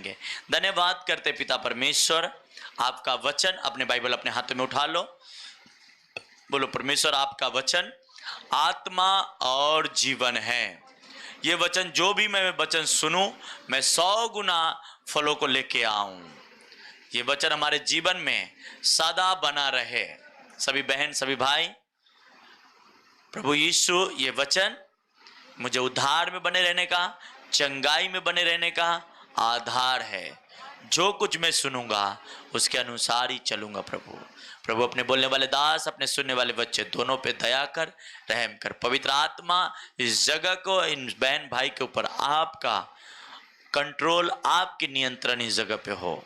जाएंगे। धन्यवाद करते पिता परमेश्वर, आपका वचन, अपने बाइबल अपने हाथों में उठा लो, बोलो परमेश्वर आपका वचन आत्मा और जीवन है। ये वचन जो भी मैं वचन सुनूं, मैं 100 गुना फलों को लेके आऊं। ये वचन हमारे जीवन में सदा बना रहे। सभी बहन सभी भाई, प्रभु यीशु ये वचन मुझे उद्धार में बने रहने का, चंगाई में बने रहने का आधार है। जो कुछ मैं सुनूंगा उसके अनुसार ही चलूंगा। प्रभु अपने बोलने वाले दास, अपने सुनने वाले बच्चे दोनों पे दया कर, रहम कर। पवित्र आत्मा इस जगह को, इन बहन भाई के ऊपर आपका कंट्रोल, आपकी नियंत्रण इस जगह पे हो,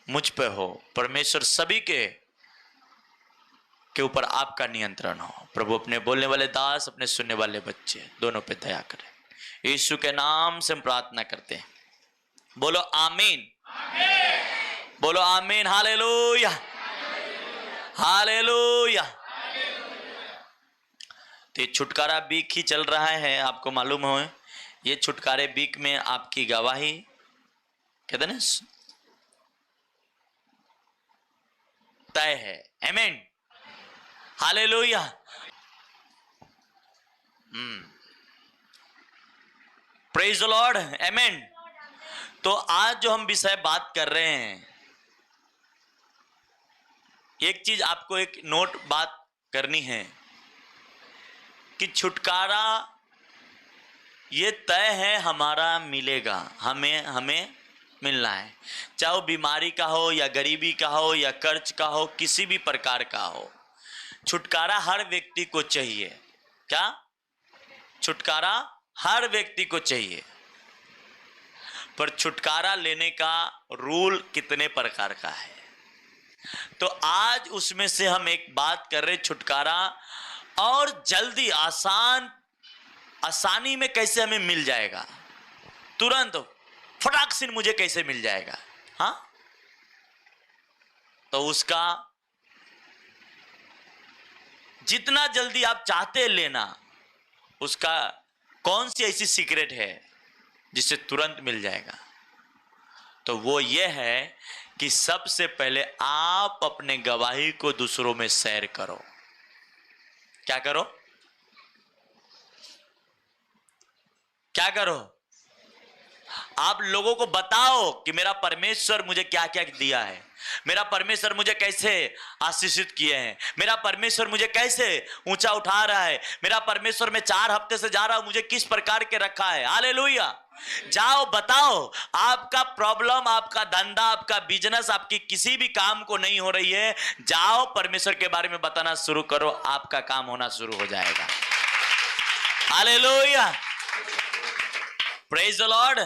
मुझ पे हो परमेश्वर, सभी के ऊपर आपका नियंत्रण हो। प्रभु अपने बोलने वाले दास, अपने सुनने वाले बच्चे दोनों पे दया करें। यीशु के नाम से हम प्रार्थना करते हैं। बोलो आमीन, बोलो आमीन। Hallelujah, hallelujah. तो ये छुटकारा वीक ही चल रहा है, आपको मालूम हो। ये छुटकारे वीक में आपकी गवाही, कहते ना, तय है। आमीन, हालेलुया। प्रेज द लॉर्ड, आमीन। तो आज जो हम विषय बात कर रहे हैं, एक चीज आपको एक नोट बात करनी है कि छुटकारा ये तय है, हमारा मिलेगा, हमें मिलना है। चाहे वो बीमारी का हो या गरीबी का हो या कर्ज का हो, किसी भी प्रकार का हो, छुटकारा हर व्यक्ति को चाहिए। क्या? छुटकारा हर व्यक्ति को चाहिए। पर छुटकारा लेने का रूल कितने प्रकार का है, तो आज उसमें से हम एक बात कर रहे, छुटकारा और जल्दी आसानी में कैसे हमें मिल जाएगा, तुरंत फटाक से मुझे कैसे मिल जाएगा। हाँ, तो उसका जितना जल्दी आप चाहते लेना, उसका कौन सी ऐसी सीक्रेट है जिससे तुरंत मिल जाएगा? तो वो ये है कि सबसे पहले आप अपने गवाही को दूसरों में शेयर करो। क्या करो? क्या करो? आप लोगों को बताओ कि मेरा परमेश्वर मुझे क्या क्या दिया है, मेरा परमेश्वर मुझे कैसे आशीषित किए हैं, मेरा परमेश्वर मुझे कैसे ऊंचा उठा रहा है, मेरा परमेश्वर मैं 4 हफ्ते से जा रहा हूं, मुझे किस प्रकार के रखा है। हालेलुया। जाओ बताओ। आपका प्रॉब्लम, आपका धंधा, आपका बिजनेस, आपकी किसी भी काम को नहीं हो रही है, जाओ परमेश्वर के बारे में बताना शुरू करो, आपका काम होना शुरू हो जाएगा। Hallelujah, praise the Lord.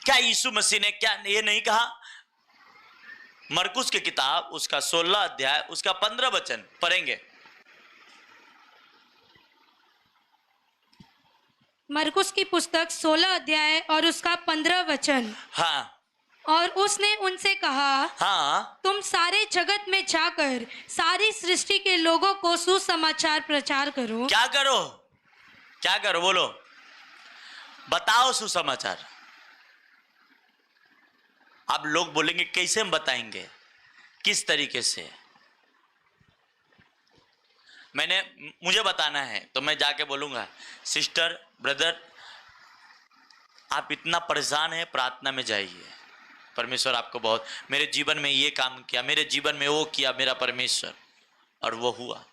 क्या यीशु मसीह ने क्या ये नहीं कहा? मरकुस की किताब उसका 16 अध्याय उसका 15 वचन पढ़ेंगे। मरकुस की पुस्तक 16 अध्याय और उसका 15 वचन। हाँ। और उसने उनसे कहा, हाँ, तुम सारे जगत में जाकर सारी सृष्टि के लोगों को सुसमाचार प्रचार करो। क्या करो? क्या करो? बोलो, बताओ सुसमाचार। अब लोग बोलेंगे कैसे हम बताएंगे, किस तरीके से? मुझे बताना है तो मैं जाके बोलूंगा, सिस्टर ब्रदर आप इतना परेशान है, प्रार्थना में जाइए, परमेश्वर आपको बहुत, मेरे जीवन में ये काम किया, मेरे जीवन में वो किया मेरा परमेश्वर, और वो हुआ।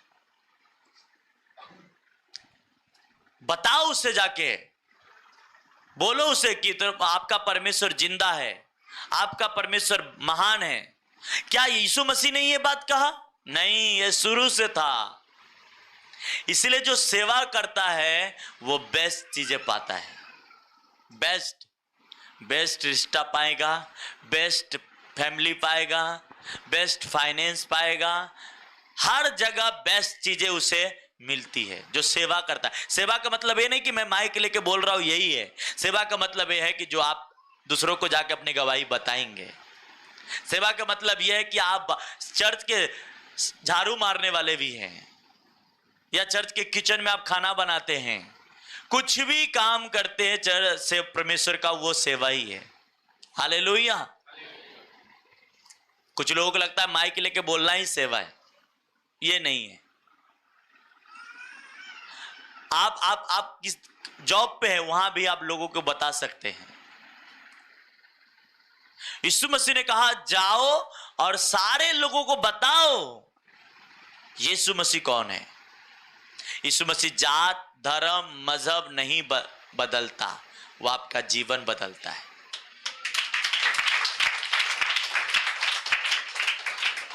बताओ उसे, जाके बोलो उसे कि तो आपका परमेश्वर जिंदा है, आपका परमेश्वर महान है। क्या यीशु मसीह ने ये बात कहा? नहीं, ये शुरू से था। इसलिए जो सेवा करता है वो बेस्ट चीजें पाता है, बेस्ट रिश्ता पाएगा, बेस्ट फैमिली पाएगा, बेस्ट फाइनेंस पाएगा, हर जगह बेस्ट चीजें उसे मिलती है जो सेवा करता है। सेवा का मतलब ये नहीं कि मैं माइक लेके बोल रहा हूं, यही है। सेवा का मतलब ये है कि जो आप दूसरों को जाके अपनी गवाही बताएंगे। सेवा का मतलब यह है कि आप चर्च के झाड़ू मारने वाले भी हैं, या चर्च के किचन में आप खाना बनाते हैं, कुछ भी काम करते हैं चर्च से परमेश्वर का, वो सेवा ही है। हालेलुया। कुछ लोगों को लगता है माइक लेके बोलना ही सेवा है, ये नहीं है। आप किस जॉब पे है वहां भी आप लोगों को बता सकते हैं। यीशु मसीह ने कहा जाओ और सारे लोगों को बताओ यीशु मसीह कौन है। यीशु मसीह जात धर्म मजहब नहीं बदलता, वो आपका जीवन बदलता है।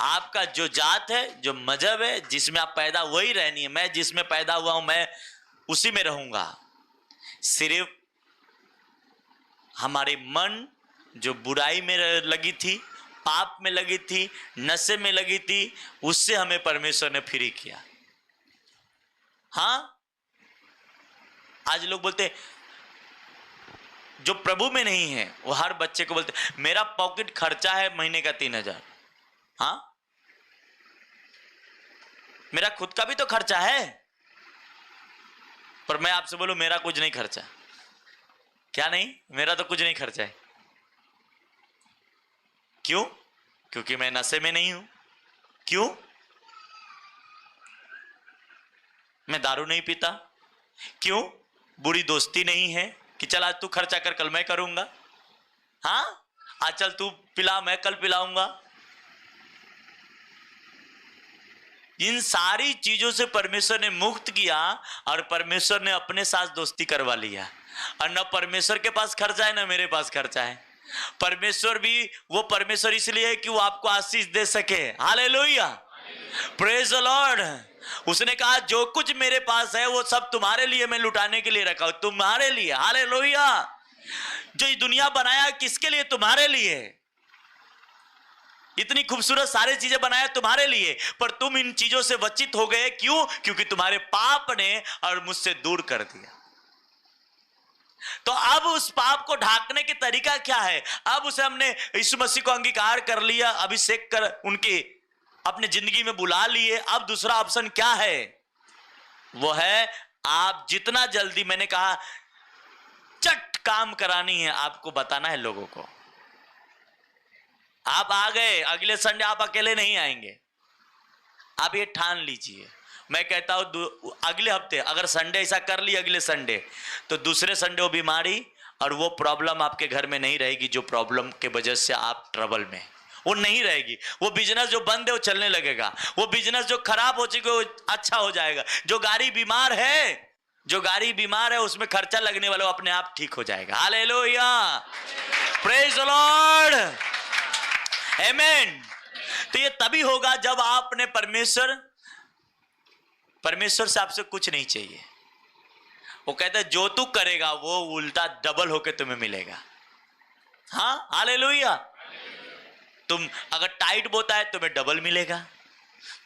आपका जो जात है, जो मजहब है, जिसमें आप पैदा वही रहनी है। मैं जिसमें पैदा हुआ हूं मैं उसी में रहूंगा। सिर्फ हमारे मन जो बुराई में लगी थी, पाप में लगी थी, नशे में लगी थी, उससे हमें परमेश्वर ने फ्री किया। हाँ, आज लोग बोलते जो प्रभु में नहीं है वो हर बच्चे को बोलते मेरा पॉकेट खर्चा है महीने का 3,000। हाँ, मेरा खुद का भी तो खर्चा है, पर मैं आपसे बोलूं मेरा कुछ नहीं खर्चा। क्या नहीं? मेरा तो कुछ नहीं खर्चा है। क्यों? क्योंकि मैं नशे में नहीं हूं। क्यों? मैं दारू नहीं पीता। क्यों? बुरी दोस्ती नहीं है कि चल आज तू खर्चा कर कल मैं करूंगा। हाँ, आज चल तू पिला मैं कल पिलाऊंगा। इन सारी चीजों से परमेश्वर ने मुक्त किया और परमेश्वर ने अपने साथ दोस्ती करवा लिया। और न परमेश्वर के पास खर्चा है न मेरे पास खर्चा है। परमेश्वर भी वो परमेश्वर इसलिए है कि वो आपको आशीष दे सके। Hallelujah, praise the Lord. उसने कहा जो कुछ मेरे पास है वो सब तुम्हारे लिए मैं लुटाने के लिए रखा हूं, तुम्हारे लिए। हालेलुया। जो ये दुनिया बनाया किसके लिए? तुम्हारे लिए। इतनी खूबसूरत सारी चीजें बनाया तुम्हारे लिए, पर तुम इन चीजों से वंचित हो गए। क्यों? क्योंकि तुम्हारे पाप ने और मुझसे दूर कर दिया। तो अब उस पाप को ढांकने की तरीका क्या है? अब उसे हमने यीशु मसीह को अंगीकार कर लिया, अभिषेक कर उनकी अपने जिंदगी में बुला लिए। अब दूसरा ऑप्शन क्या है? वो है आप जितना जल्दी, मैंने कहा चट काम करानी है, आपको बताना है लोगों को। आप आ गए, अगले संडे आप अकेले नहीं आएंगे। आप ये ठान लीजिए। मैं कहता हूं अगले हफ्ते अगर संडे ऐसा कर लिया, अगले संडे, तो दूसरे संडे वो बीमारी और वो प्रॉब्लम आपके घर में नहीं रहेगी। जो प्रॉब्लम के वजह से आप ट्रबल में, वो नहीं रहेगी। वो बिजनेस जो बंद है वो चलने लगेगा। वो बिजनेस जो खराब हो चुकी है वो अच्छा हो जाएगा। जो गाड़ी बीमार है उसमें खर्चा लगने वाला वो अपने आप ठीक हो जाएगा। हालेलुया, प्रेज द लॉर्ड, आमीन। तो ये तभी होगा जब आपने परमेश्वर से आपसे कुछ नहीं चाहिए। वो कहता है जो तू करेगा वो उल्टा डबल होके तुम्हें मिलेगा। हाँ, हालेलुया। तुम अगर टाइट बोता है तुम्हें डबल मिलेगा।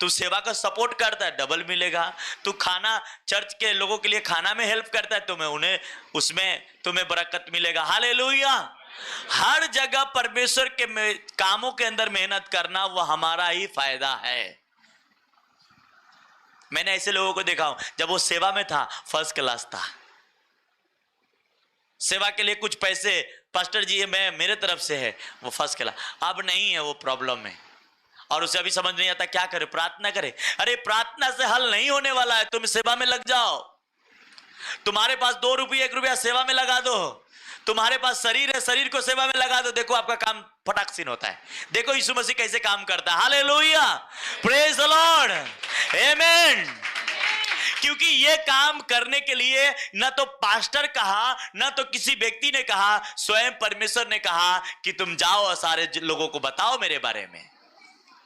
तू सेवा का सपोर्ट करता है डबल मिलेगा। तू खाना चर्च के लोगों के लिए खाना में हेल्प करता है उसमें तुम्हें बरकत मिलेगा। हालेलुया। हर जगह परमेश्वर के कामों के अंदर मेहनत करना वो हमारा ही फायदा है। मैंने ऐसे लोगों को देखा हूं, जब वो सेवा में था फर्स्ट क्लास था। सेवा के लिए कुछ पैसे पास्टर जी मैं मेरे तरफ से है, वो फर्स्ट क्लास। अब नहीं है, वो प्रॉब्लम है और उसे अभी समझ नहीं आता क्या करे, प्रार्थना करे। अरे प्रार्थना से हल नहीं होने वाला है, तुम सेवा में लग जाओ। तुम्हारे पास 2 रुपये 1 रुपया सेवा में लगा दो। तुम्हारे पास शरीर है, शरीर को सेवा में लगा दो। देखो आपका काम फटाक सीन होता है। देखो यीशु मसीह कैसे काम करता है। हालेलुया, प्रेज द लॉर्ड, आमीन। क्योंकि ये काम करने के लिए न तो पास्टर कहा, न तो किसी व्यक्ति ने कहा, स्वयं परमेश्वर ने कहा कि तुम जाओ और सारे लोगों को बताओ मेरे बारे में।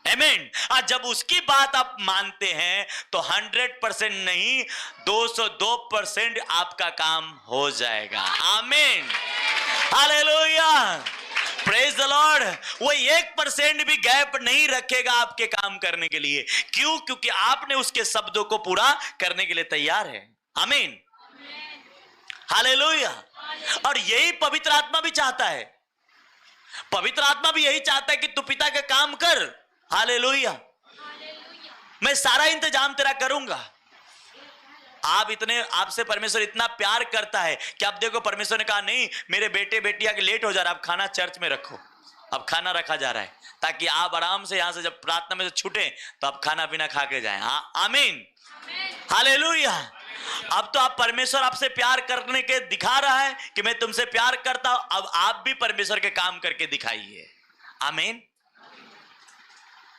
आमीन। आज जब उसकी बात आप मानते हैं तो 100% नहीं 202% आपका काम हो जाएगा। आमीन, हालेलुया, प्रेज द लॉर्ड। वो 1% भी गैप नहीं रखेगा आपके काम करने के लिए। क्यों? क्योंकि आपने उसके शब्दों को पूरा करने के लिए तैयार है। आमीन, हालेलुया। और यही पवित्र आत्मा भी चाहता है। पवित्र आत्मा भी यही चाहता है कि तू पिता का काम कर। हालेलुया, मैं सारा इंतजाम तेरा करूंगा। आप इतने, आपसे परमेश्वर इतना प्यार करता है कि आप देखो, परमेश्वर ने कहा नहीं, मेरे बेटे बेटिया के लेट हो जा रहा है, अब खाना चर्च में रखो। अब खाना रखा जा रहा है ताकि आप आराम से यहां से जब प्रार्थना में से छूटे तो आप खाना पीना खा के जाएं। आमीन, हालेलुया। अब तो आप, परमेश्वर आपसे प्यार करने के दिखा रहा है कि मैं तुमसे प्यार करता हूं, अब आप भी परमेश्वर के काम करके दिखाइए। आमीन।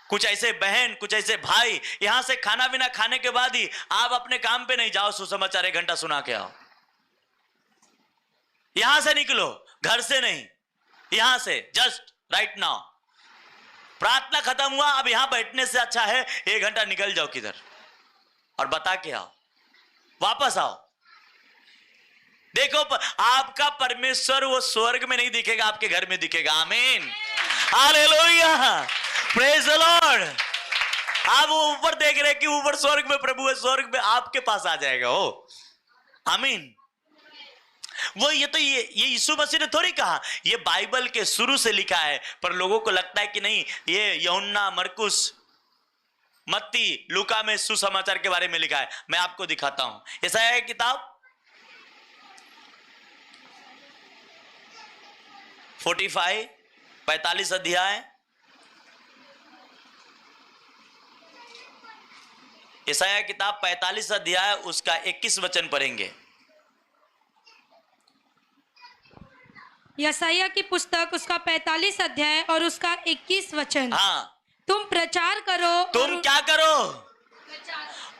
कुछ ऐसे बहन, कुछ ऐसे भाई, यहां से खाना पीना खाने के बाद ही आप अपने काम पे नहीं जाओ, सुसमाचार 1 घंटा सुना के आओ। यहां से निकलो, घर से नहीं, यहां से जस्ट राइट नाउ। प्रार्थना खत्म हुआ, अब यहां बैठने से अच्छा है 1 घंटा निकल जाओ किधर और बता के आओ, वापस आओ। देखो, आपका परमेश्वर वो स्वर्ग में नहीं दिखेगा, आपके घर में दिखेगा। आमीन, हालेलुया, प्रेज द लॉर्ड। आप वो ऊपर देख रहे हैं कि ऊपर स्वर्ग में प्रभु है, स्वर्ग में आपके पास आ जाएगा वो। आमीन। वो ये यीशु मसीह ने थोड़ी कहा, ये बाइबल के शुरू से लिखा है, पर लोगों को लगता है कि नहीं, ये यूहन्ना, मरकुस, मत्ती, लूका में सुसमाचार के बारे में लिखा है। मैं आपको दिखाता हूं, यशायाह की किताब 45 अध्याय, यशायाह की किताब 45 अध्याय उसका 21 वचन पढ़ेंगे। यशायाह की पुस्तक उसका 45 अध्याय और उसका 21 वचन। हाँ, तुम प्रचार करो, तुम क्या करो?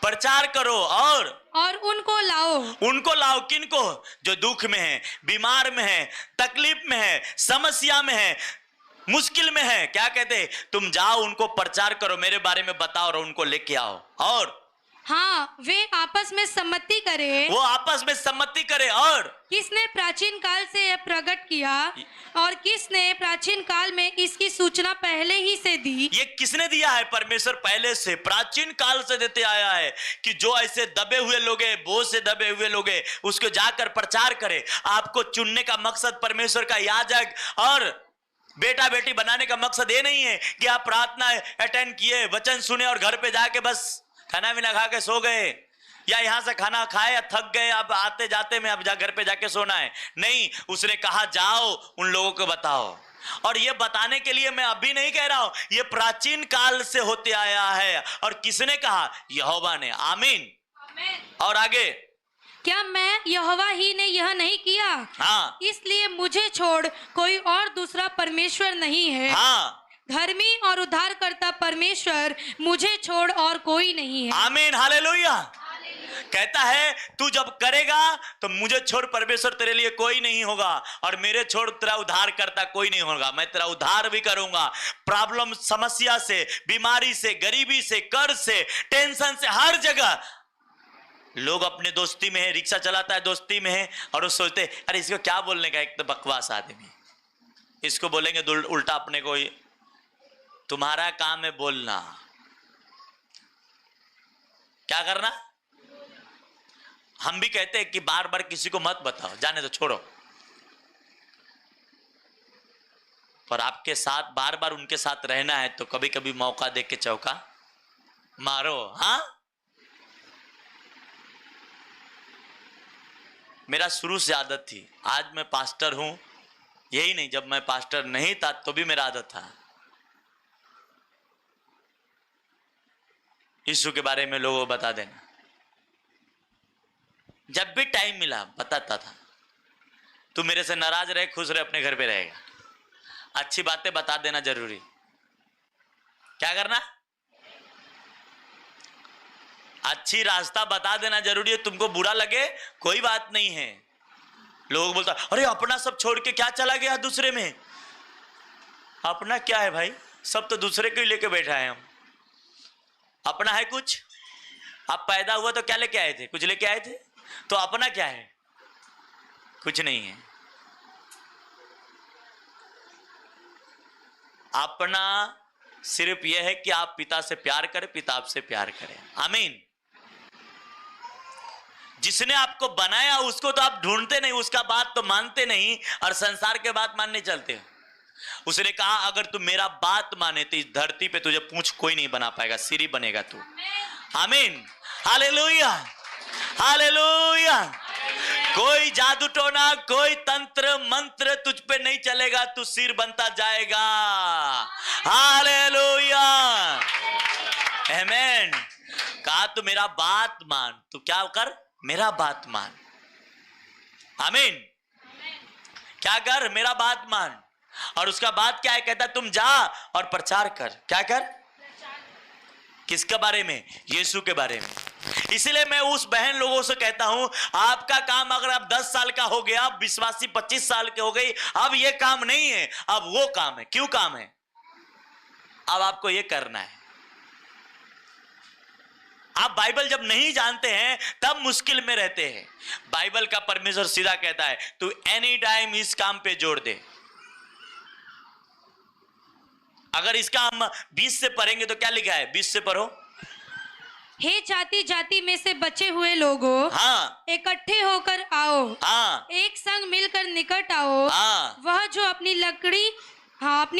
प्रचार करो और उनको लाओ। किनको? जो दुख में है, बीमार में है, तकलीफ में है, समस्या में है, मुश्किल में है। क्या कहते हैं? तुम जाओ, उनको प्रचार करो, मेरे बारे में बताओ और उनको लेके आओ। और हाँ, वे आपस में सम्मति करे, वो आपस में सम्मति करे। और किसने प्राचीन काल से यह प्रकट किया और किसने प्राचीन काल में इसकी सूचना पहले ही से दी? ये किसने दिया है? परमेश्वर पहले से, प्राचीन काल से देते आया है कि जो ऐसे दबे हुए लोग हैं, बोझ से दबे हुए लोग हैं, उसको जाकर प्रचार करे। आपको चुनने का मकसद परमेश्वर का याजक और बेटा बेटी बनाने का मकसद ये नहीं है कि आप प्रार्थना अटेंड किए, वचन सुने और घर पे जाके बस खाना पीना खा के सो गए, या यहां से खाना खाए या थक गए, अब आते जाते में अब घर पे जाके सोना है। नहीं, उसने कहा जाओ उन लोगों को बताओ। और ये बताने के लिए मैं अभी नहीं कह रहा हूं, ये प्राचीन काल से होते आया है। और किसने कहा? यहोवा ने। आमीन। और आगे, क्या मैं यहोवा ही ने यह नहीं किया? हाँ, इसलिए मुझे छोड़ कोई और दूसरा परमेश्वर नहीं है। हाँ, धर्मी और उद्धारकर्ता परमेश्वर मुझे छोड़ और कोई नहीं है। आमीन, हालेलुया। कहता है तू जब करेगा तो मुझे छोड़ परमेश्वर तेरे लिए कोई नहीं होगा, और मेरे छोड़ तेरा उद्धार करता कोई नहीं होगा। मैं तेरा उद्धार भी करूंगा, प्रॉब्लम, समस्या से, बीमारी से, गरीबी से, कर्ज से, टेंशन से, हर जगह। लोग अपने दोस्ती में है, रिक्शा चलाता है दोस्ती में है, और वो सोचते अरे इसको क्या बोलने का, एक तो बकवास आदमी, इसको बोलेंगे उल्टा अपने को। तुम्हारा काम है बोलना, क्या करना। हम भी कहते हैं कि बार बार किसी को मत बताओ, जाने तो, छोड़ो। पर आपके साथ बार बार उनके साथ रहना है तो कभी कभी मौका दे के चौका मारो। हाँ, मेरा शुरू से आदत थी, आज मैं पास्टर हूं, यही नहीं, जब मैं पास्टर नहीं था तो भी मेरा आदत था यीशु के बारे में लोगों को बता देना। जब भी टाइम मिला बताता था। तू मेरे से नाराज रहे, खुश रहे, अपने घर पे रहेगा। अच्छी बातें बता देना जरूरी। क्या करना? अच्छी रास्ता बता देना जरूरी है। तुमको बुरा लगे कोई बात नहीं है। लोग बोलता अरे अपना सब छोड़ के क्या चला गया दूसरे में। अपना क्या है भाई, सब तो दूसरे को ही लेके बैठा है। हम अपना है कुछ? आप पैदा हुआ तो क्या लेके आए थे? कुछ लेके आए थे? तो अपना क्या है? कुछ नहीं है। अपना सिर्फ यह है कि आप पिता से प्यार करें, पिता आपसे प्यार करें। आमीन। जिसने आपको बनाया उसको तो आप ढूंढते नहीं, उसका बात तो मानते नहीं, और संसार के बात मानने चलते हैं। उसने कहा अगर तू मेरा बात माने तो इस धरती पे तुझे पूंछ कोई नहीं बना पाएगा, सिरी बनेगा तू। आमीन, हालेलुया। हालेलुया। कोई जादू टोना, कोई तंत्र मंत्र तुझ पे नहीं चलेगा, तू सिर बनता जाएगा। हालेलुया, आमीन। कहा तू मेरा बात मान, तू क्या कर, मेरा बात मान। आमीन। क्या कर, मेरा बात मान। और उसका बात क्या है, कहता तुम जा और प्रचार कर। क्या कर, किसके बारे में, यीशु के बारे में। इसलिए मैं उस बहन लोगों से कहता हूं, आपका काम अगर आप 10 साल का हो गया, विश्वासी 25 साल के हो गई, अब ये काम नहीं है, अब वो काम है। क्यों काम है, अब आपको ये करना है। आप बाइबल जब नहीं जानते हैं तब मुश्किल में रहते हैं। बाइबल का परमेश्वर सीधा कहता है तू एनी टाइम इस काम पे जोड़ दे। अगर इसका हम 20 से पढ़ेंगे तो क्या लिखा है, 20 से पढ़ो। हे जाति जाति में से बचे हुए लोगों, हाँ इकट्ठे होकर आओ, हाँ एक संग मिलकर निकट आओ। हाँ वह जो अपनी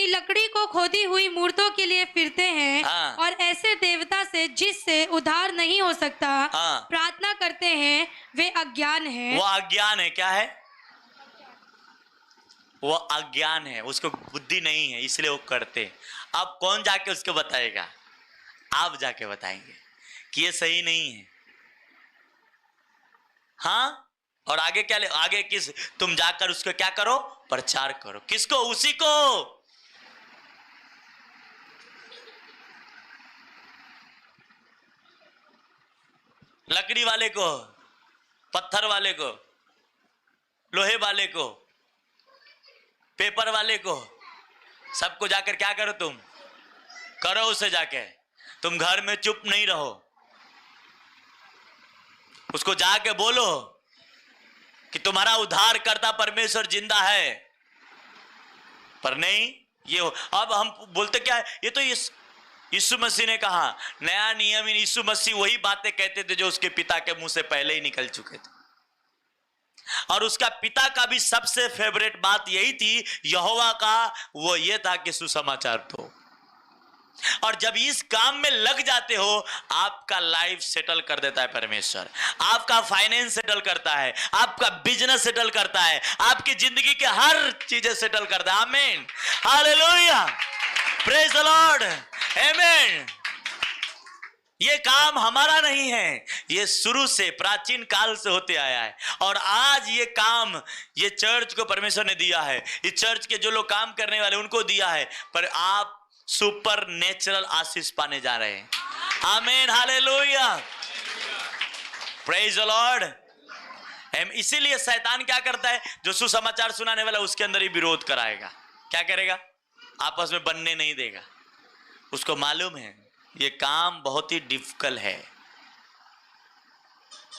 लकड़ी को खोदी हुई मूर्तों के लिए फिरते हैं हाँ। और ऐसे देवता से जिससे उद्धार नहीं हो सकता हाँ। प्रार्थना करते हैं, वे अज्ञान हैं। वो अज्ञान है। क्या है, वो अज्ञान है, उसको बुद्धि नहीं है, इसलिए वो करते। अब कौन जाके उसको बताएगा, आप जाके बताएंगे कि ये सही नहीं है। हाँ, और आगे क्या, आगे किस, तुम जाकर उसको क्या करो, प्रचार करो। किसको, उसी को। लकड़ी वाले को, पत्थर वाले को, लोहे वाले को, पेपर वाले को, सबको जाकर क्या करो, तुम करो उसे जाके। तुम घर में चुप नहीं रहो, उसको जाके बोलो कि तुम्हारा उद्धार करता परमेश्वर जिंदा है। पर नहीं, ये अब हम बोलते क्या है, ये तो यीशु मसीह ने कहा, नया नियम। यीशु मसीह वही बातें कहते थे जो उसके पिता के मुंह से पहले ही निकल चुके थे। और उसका पिता का भी सबसे फेवरेट बात यही थी, यहोवा का, वो ये था कि सुसमाचार दो। और जब इस काम में लग जाते हो, आपका लाइफ सेटल कर देता है परमेश्वर। आपका फाइनेंस सेटल करता है, आपका बिजनेस सेटल करता है, आपकी जिंदगी के हर चीजें सेटल करता है। आमीन, हालेलुया, प्रेज द लॉर्ड, आमीन। ये काम हमारा नहीं है, ये शुरू से प्राचीन काल से होते आया है। और आज ये काम, ये चर्च को परमेश्वर ने दिया है, इस चर्च के जो लोग काम करने वाले उनको दिया है। पर आप सुपर नेचुरल आशीष पाने जा रहे हैं। आमीन, हालेलुया, प्रेज द लॉर्ड। इसीलिए शैतान क्या करता है, जो सुसमाचार सुनाने वाला उसके अंदर ही विरोध कराएगा। क्या करेगा, आपस में बनने नहीं देगा। उसको मालूम है ये काम बहुत ही डिफिकल्ट है।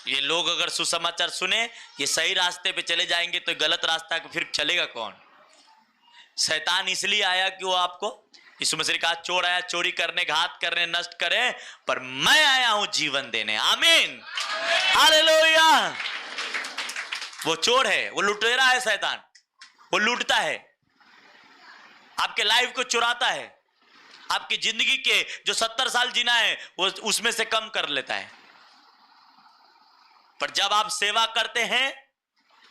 ये लोग अगर सुसमाचार सुने, ये सही रास्ते पे चले जाएंगे, तो गलत रास्ता फिर चलेगा कौन। शैतान इसलिए आया कि वो आपको, यीशु मसीह ने कहा चोर आया चोरी करने, घात करने, नष्ट करे, पर मैं आया हूं जीवन देने। आमीन, हालेलुया। वो चोर है, वो लुटेरा है शैतान, वो लूटता है, आपके लाइफ को चुराता है, आपकी जिंदगी के जो 70 साल जीना है वो उसमें से कम कर लेता है। पर जब आप सेवा करते हैं,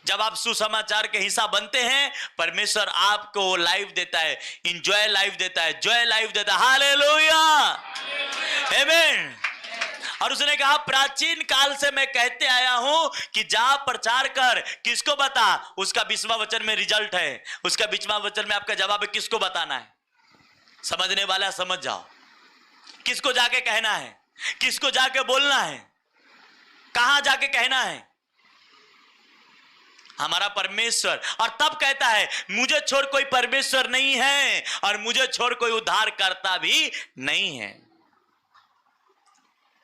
जब आप सुसमाचार के हिस्सा बनते हैं, परमेश्वर आपको लाइफ देता है, इंजॉय लाइफ देता है, जॉय लाइफ देता है। हालेलुया, आमीन। और उसने कहा प्राचीन काल से मैं कहते आया हूं कि जा प्रचार कर। किसको बता, उसका 20वां वचन में रिजल्ट है, उसका 20वां वचन में आपका जवाब है। किसको बताना है, समझने वाला समझ जाओ। किसको जाके कहना है, किसको जाके बोलना है, कहां जाके कहना है, हमारा परमेश्वर। और तब कहता है मुझे छोड़ कोई परमेश्वर नहीं है और मुझे छोड़ कोई उद्धार करता भी नहीं है।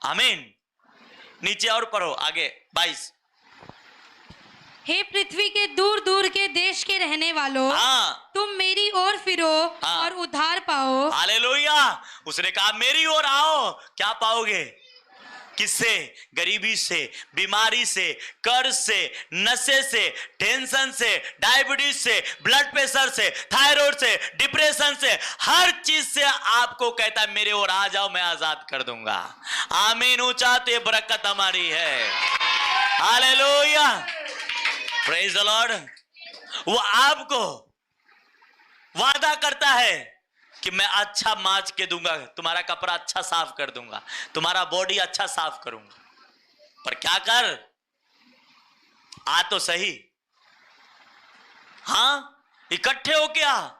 आमीन। नीचे और पढ़ो आगे 22। हे पृथ्वी के दूर दूर के देश के रहने वालों, हाँ, तुम मेरी ओर फिरो हाँ, और उद्धार पाओ। हालेलुया। उसने कहा मेरी ओर आओ, क्या पाओगे, किससे, गरीबी से, बीमारी से, कर्ज से, नशे से, टेंशन से, डायबिटीज से, ब्लड प्रेशर से, थायराइड से, डिप्रेशन से, हर चीज से आपको कहता है मेरे ओर आ जाओ, मैं आजाद कर दूंगा। आमीन। ऊंचा ते बरकत हमारी है। Hallelujah, praise the Lord. वो आपको वादा करता है कि मैं अच्छा मांज के दूंगा, तुम्हारा कपड़ा अच्छा साफ कर दूंगा, तुम्हारा बॉडी अच्छा साफ करूंगा। पर क्या कर, आ तो सही। हाँ, इकट्ठे हो क्या?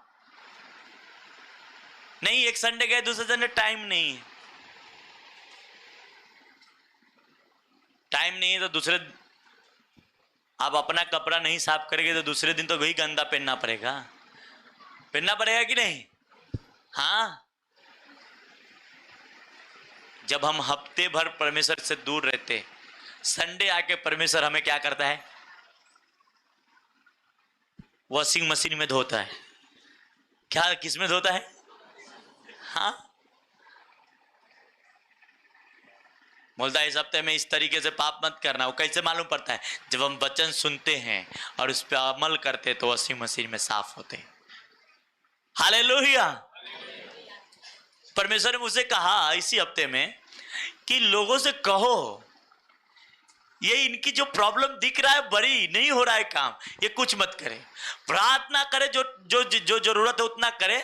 नहीं, एक संडे गए दूसरे संडे टाइम नहीं है, टाइम नहीं है तो दूसरे, आप अपना कपड़ा नहीं साफ करेंगे तो दूसरे दिन तो वही गंदा पहनना पड़ेगा, पहनना पड़ेगा कि नहीं? हाँ, जब हम हफ्ते भर परमेश्वर से दूर रहते, संडे आके परमेश्वर हमें क्या करता है? वॉशिंग मशीन में धोता है। क्या, किस में धोता है? हाँ, बोलता है इस हफ्ते में इस तरीके से पाप मत करना। वो कैसे मालूम पड़ता है? जब हम वचन सुनते हैं और उस पर अमल करते तो वॉशिंग मशीन में साफ होते हैं। हालेलुया। परमेश्वर ने मुझसे कहा इसी हफ्ते में कि लोगों से कहो, ये इनकी जो प्रॉब्लम दिख रहा है बड़ी, नहीं हो रहा है काम, ये कुछ मत करे, प्रार्थना करे, जो जो जो जरूरत है उतना करे,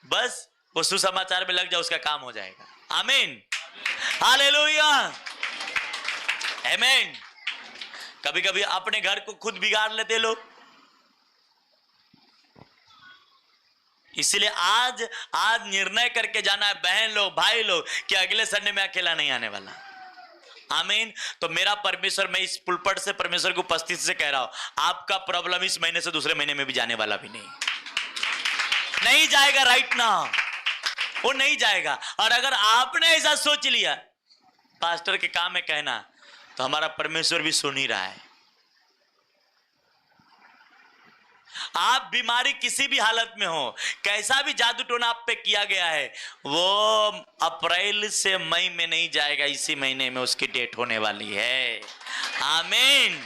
बस वो सुसमाचार में लग जाए, उसका काम हो जाएगा। आमीन, हालेलुया, आमीन। कभी कभी अपने घर को खुद बिगाड़ लेते लोग, इसलिए आज निर्णय करके जाना है बहन लोग, भाई लोग, कि अगले संडे में अकेला नहीं आने वाला। आमीन। तो मेरा परमेश्वर, मैं इस पुलपट से परमेश्वर को उपस्थिति से कह रहा हूं, आपका प्रॉब्लम इस महीने से दूसरे महीने में भी जाने वाला भी नहीं जाएगा। राइट ना, वो नहीं जाएगा। और अगर आपने ऐसा सोच लिया पास्टर के काम में कहना, तो हमारा परमेश्वर भी सुन ही रहा है। आप बीमारी किसी भी हालत में हो, कैसा भी जादू टोना आप पे किया गया है, वो अप्रैल से मई में नहीं जाएगा, इसी महीने में उसकी डेट होने वाली है। आमीन,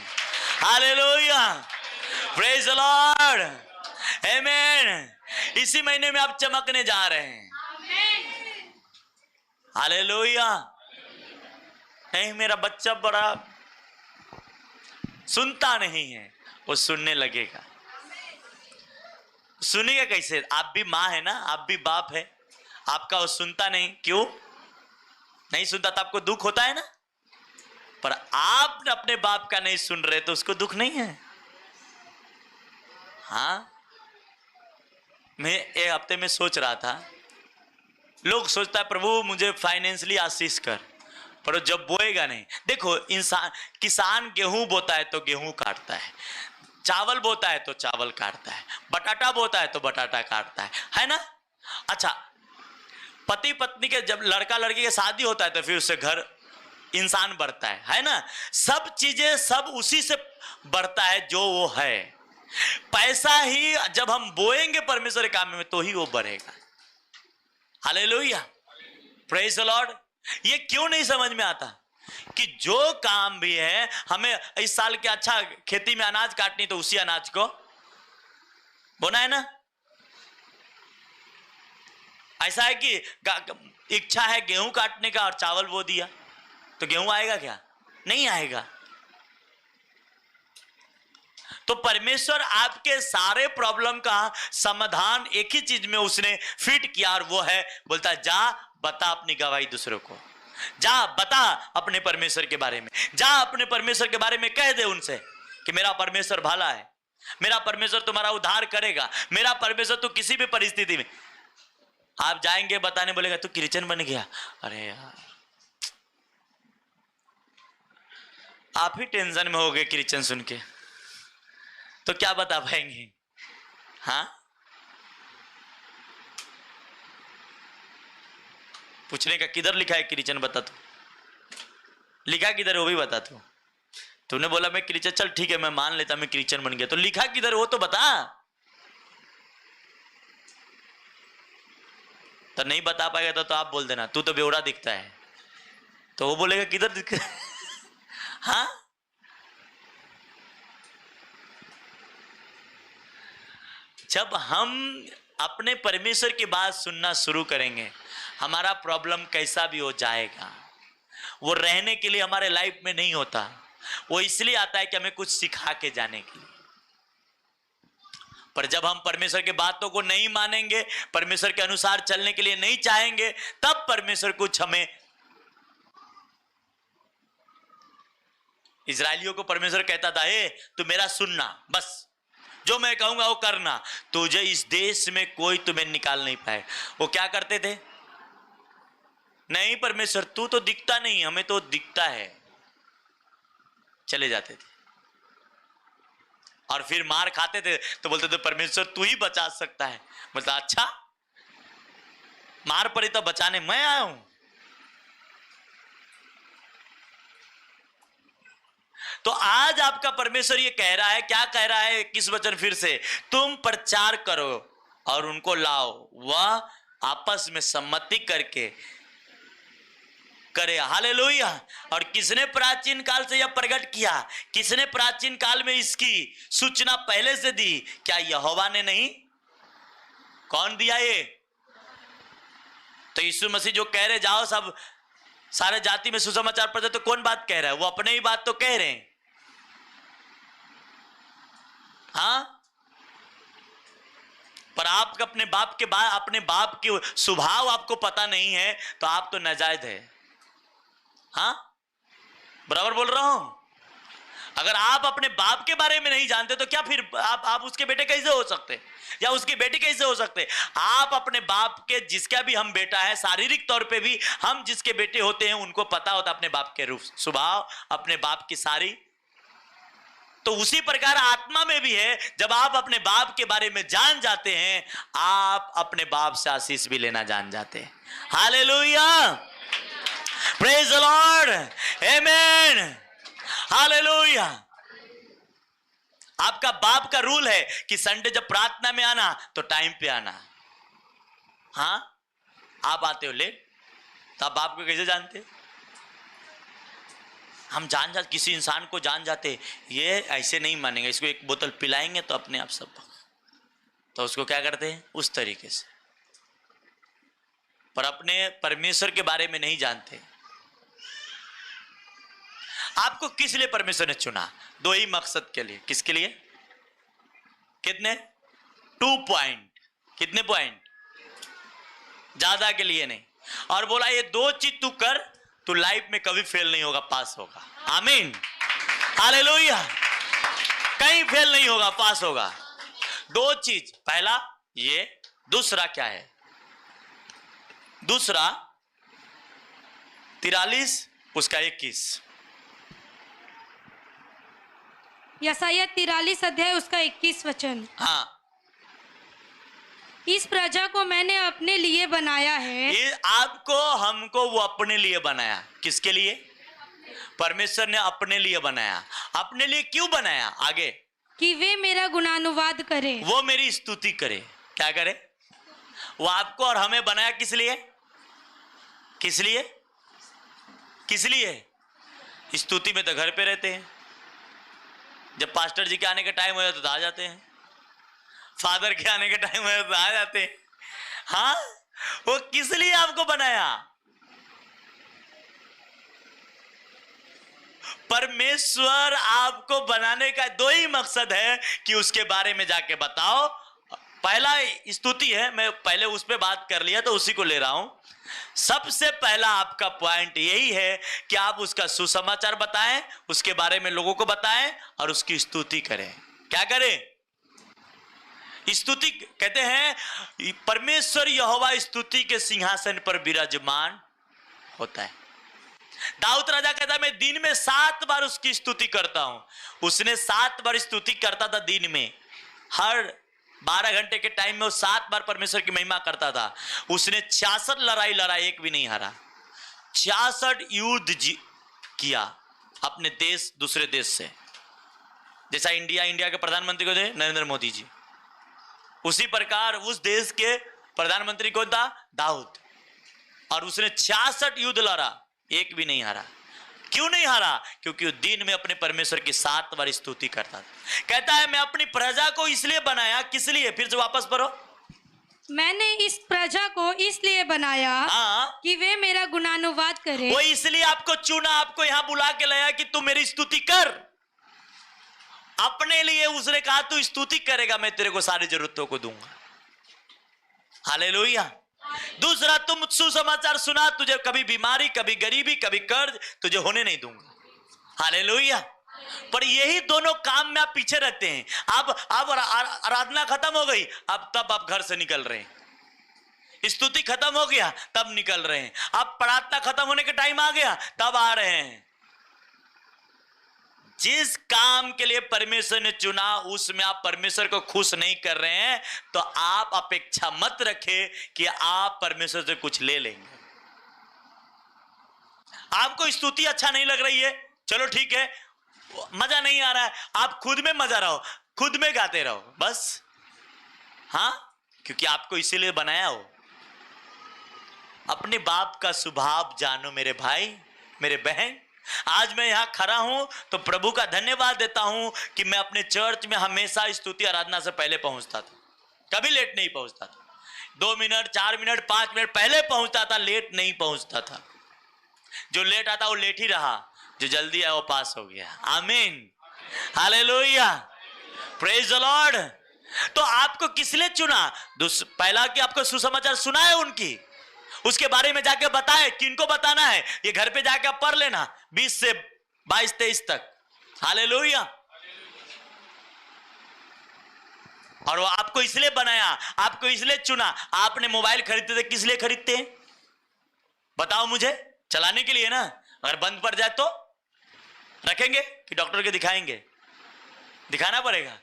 हालेलुया, प्रेज द लॉर्ड, आमीन। इसी महीने में आप चमकने जा रहे हैं। हालेलुया। नहीं, मेरा बच्चा बड़ा सुनता नहीं है, वो सुनने लगेगा। सुनेगा कैसे? आप भी माँ है ना, आप भी बाप है, आपका वो सुनता नहीं, क्यों नहीं सुनता? तो आपको दुख होता है ना, पर आप अपने बाप का नहीं सुन रहे तो उसको दुख नहीं है। हाँ, मैं एक हफ्ते में सोच रहा था, लोग सोचता है प्रभु मुझे फाइनेंशियली आशीष कर, पर जब बोएगा नहीं। देखो, इंसान, किसान गेहूं बोता है तो गेहूं काटता है, चावल बोता है तो चावल काटता है, बटाटा बोता है तो बटाटा काटता है ना? अच्छा, पति पत्नी के जब लड़का लड़की के शादी होता है तो फिर उससे घर इंसान बढ़ता है ना? सब चीजें सब उसी से बढ़ता है जो वो है। पैसा ही जब हम बोएंगे परमेश्वर के काम में तो ही वो बढ़ेगा। Hallelujah, praise the Lord. ये क्यों नहीं समझ में आता कि जो काम भी है, हमें इस साल के अच्छा खेती में अनाज काटनी तो उसी अनाज को बोना है ना? ऐसा है कि इच्छा है गेहूं काटने का और चावल बो दिया तो गेहूं आएगा क्या? नहीं आएगा। तो परमेश्वर आपके सारे प्रॉब्लम का समाधान एक ही चीज में उसने फिट किया, और वो है, बोलता जा बता अपनी गवाही दूसरों को, जा बता अपने परमेश्वर के बारे में, जा अपने परमेश्वर के बारे में कह दे उनसे कि मेरा परमेश्वर भला है, मेरा परमेश्वर तुम्हारा उद्धार करेगा, मेरा परमेश्वर तू किसी भी परिस्थिति में। आप जाएंगे बताने, बोलेगा तू क्रिश्चियन बन गया। अरे यार, आप ही टेंशन में हो गए क्रिश्चियन सुन के, तो क्या बता पाएंगे? हाँ, पूछने का किधर लिखा है क्रिश्चियन, बता तू, लिखा किधर है वो भी बता तू। तूने बोला मैं क्रिश्चियन, चल ठीक है मैं मान लेता मैं क्रिश्चियन बन गया, तो लिखा किधर वो तो बता। तो नहीं बता पाएगा तो आप बोल देना तू तो बेवड़ा दिखता है, तो वो बोलेगा किधर दिख हाँ, जब हम अपने परमेश्वर की बात सुनना शुरू करेंगे, हमारा प्रॉब्लम कैसा भी हो जाएगा, वो रहने के लिए हमारे लाइफ में नहीं होता, वो इसलिए आता है कि हमें कुछ सिखा के जाने के लिए। पर जब हम परमेश्वर की बातों को नहीं मानेंगे, परमेश्वर के अनुसार चलने के लिए नहीं चाहेंगे, तब परमेश्वर कुछ हमें, इजराइलियों को परमेश्वर कहता था, ए तू मेरा सुनना, बस जो मैं कहूंगा वो करना, तुझे इस देश में कोई तुम्हें निकाल नहीं पाए। वो क्या करते थे? नहीं परमेश्वर तू तो दिखता नहीं, हमें तो दिखता है, चले जाते थे। और फिर मार खाते थे तो बोलते थे परमेश्वर तू ही बचा सकता है। बोलता अच्छा, मार पड़ी तो बचाने मैं आया हूं। तो आज आपका परमेश्वर ये कह रहा है, क्या कह रहा है, किस वचन फिर से, तुम प्रचार करो और उनको लाओ, वह आपस में सम्मति करके करे। हालेलुया। और किसने प्राचीन काल से यह प्रकट किया? किसने प्राचीन काल में इसकी सूचना पहले से दी? क्या यहोवा ने नहीं? कौन दिया ये? तो यीशु मसीह जो कह रहे जाओ सब सारे जाति में सुसमाचार प्रचार, तो कौन बात कह रहा है? वो अपने ही बात तो कह रहे हैं। हाँ, पर आप अपने बाप के स्वभाव आपको पता नहीं है तो आप तो नाजायज है। हाँ, बराबर बोल रहा हूं। अगर आप अपने बाप के बारे में नहीं जानते तो क्या फिर आप उसके बेटे कैसे हो सकते, या उसकी बेटी कैसे हो सकते? आप अपने बाप के, जिसका भी हम बेटा है, शारीरिक तौर पे भी हम जिसके बेटे होते हैं उनको पता होता अपने बाप के रूप स्वभाव, अपने बाप की सारी। तो उसी प्रकार आत्मा में भी है, जब आप अपने बाप के बारे में जान जाते हैं, आप अपने बाप से आशीष भी लेना जान जाते हैं। Hallelujah, praise the Lord, amen, hallelujah. आपका बाप का रूल है कि संडे जब प्रार्थना में आना तो टाइम पे आना। हाँ, आप आते हो लेट तो आप बाप को कैसे जानते? हम किसी इंसान को जान जाते, ये ऐसे नहीं मानेंगे, इसको एक बोतल पिलाएंगे तो अपने आप सब, तो उसको क्या करते हैं उस तरीके से। पर अपने परमेश्वर के बारे में नहीं जानते। आपको किस लिए परमेश्वर ने चुना? दो ही मकसद के लिए। किसके लिए? कितने? 2 पॉइंट। कितने पॉइंट? ज्यादा के लिए नहीं। और बोला ये 2 चीज तू कर, तू लाइफ में कभी फेल नहीं होगा, पास होगा। आमीन, हालेलुया। कहीं फेल नहीं होगा, पास होगा। 2 चीज, पहला ये, दूसरा क्या है? दूसरा 43 उसका 21, यशायाह 43 अध्याय उसका 21 वचन। हाँ, इस प्रजा को मैंने अपने लिए बनाया है। ये आपको हमको वो अपने लिए बनाया। किसके लिए? परमेश्वर ने अपने लिए बनाया। अपने लिए क्यों बनाया? आगे, कि वे मेरा गुणानुवाद करे, वो मेरी स्तुति करे। क्या करे? वो आपको और हमें बनाया किस लिए? किस लिए? किस लिए? स्तुति में तो घर पे रहते हैं, जब पास्टर जी के आने का टाइम हो जाता तो आ जाते हैं, फादर के आने के टाइम हो जाता तो आ जाते हैं। हाँ, वो किस लिए आपको बनाया? परमेश्वर आपको बनाने का 2 ही मकसद है कि उसके बारे में जाके बताओ। पहला स्तुति है, मैं पहले उस पर बात कर लिया तो उसी को ले रहा हूं। सबसे पहला आपका पॉइंट यही है कि आप उसका सुसमाचार बताएं, उसके बारे में लोगों को बताएं और उसकी स्तुति करें। क्या करें? स्तुति। कहते हैं परमेश्वर यहोवा स्तुति के सिंहासन पर विराजमान होता है। दाऊद राजा कहता है मैं दिन में 7 बार उसकी स्तुति करता हूं। उसने 7 बार स्तुति करता था दिन में, हर 12 घंटे के टाइम में वो 7 बार परमेश्वर की महिमा करता था। उसने 66 लड़ाई लड़ा, एक भी नहीं हारा। 66 युद्ध किया अपने देश दूसरे देश से। जैसा इंडिया के प्रधानमंत्री को थे नरेंद्र मोदी जी, उसी प्रकार उस देश के प्रधानमंत्री कौन था? दाऊद। और उसने 66 युद्ध लड़ा, एक भी नहीं हारा। क्यों नहीं हारा? क्योंकि वो दिन में अपने परमेश्वर की 7 बार स्तुति करता था। कहता है मैं अपनी प्रजा को इसलिए बनाया। किस लिए? फिर से वापस पढ़ो। मैंने इस प्रजा को इसलिए बनाया हाँ, कि वे मेरा गुणानुवाद करे। वो इसलिए आपको चुना, आपको यहां बुला के लाया कि तू मेरी स्तुति कर। अपने लिए उसने कहा तू स्तुति करेगा, मैं तेरे को सारी जरूरतों को दूंगा। हालेलुया। दूसरा, तुम सुसमाचार सुना, तुझे कभी बीमारी, कभी गरीबी, कभी कर्ज तुझे होने नहीं दूंगा। हालेलुया। पर यही दोनों काम में आप पीछे रहते हैं। अब आराधना खत्म हो गई, अब तब आप घर से निकल रहे हैं। स्तुति खत्म हो गया, तब निकल रहे हैं। अब प्रार्थना खत्म होने के टाइम आ गया, तब आ रहे हैं। जिस काम के लिए परमेश्वर ने चुना, उसमें आप परमेश्वर को खुश नहीं कर रहे हैं, तो आप अपेक्षा मत रखें कि आप परमेश्वर से कुछ ले लेंगे। आपको स्तुति अच्छा नहीं लग रही है, चलो ठीक है, मजा नहीं आ रहा है, आप खुद में मजा रहो, खुद में गाते रहो बस। हाँ, क्योंकि आपको इसीलिए बनाया हो। अपने बाप का स्वभाव जानो मेरे भाई, मेरे बहन। आज मैं यहां खड़ा हूं तो प्रभु का धन्यवाद देता हूं कि मैं अपने चर्च में हमेशा स्तुति आराधना से पहले पहुंचता था, कभी लेट नहीं पहुंचता था। 2 मिनट, 4 मिनट, 5 मिनट पहले पहुंचता था, लेट नहीं पहुंचता था। जो लेट आता वो लेट ही रहा, जो जल्दी आया वो पास हो गया। आमीन, हालेलुया, प्रेज द लॉर्ड। तो आपको किसने चुना? पहला कि आपको सुसमाचार सुनाए उनकी, उसके बारे में जाके बताए। किनको बताना है ये घर पे जाके आप पढ़ लेना, 20 से 22, 23 तक। हालेलुया। और वो आपको इसलिए बनाया, आपको इसलिए चुना। आपने मोबाइल खरीदते थे, किस लिए खरीदते हैं बताओ मुझे? चलाने के लिए ना। अगर बंद पड़ जाए तो रखेंगे कि डॉक्टर के दिखाएंगे? दिखाना पड़ेगा।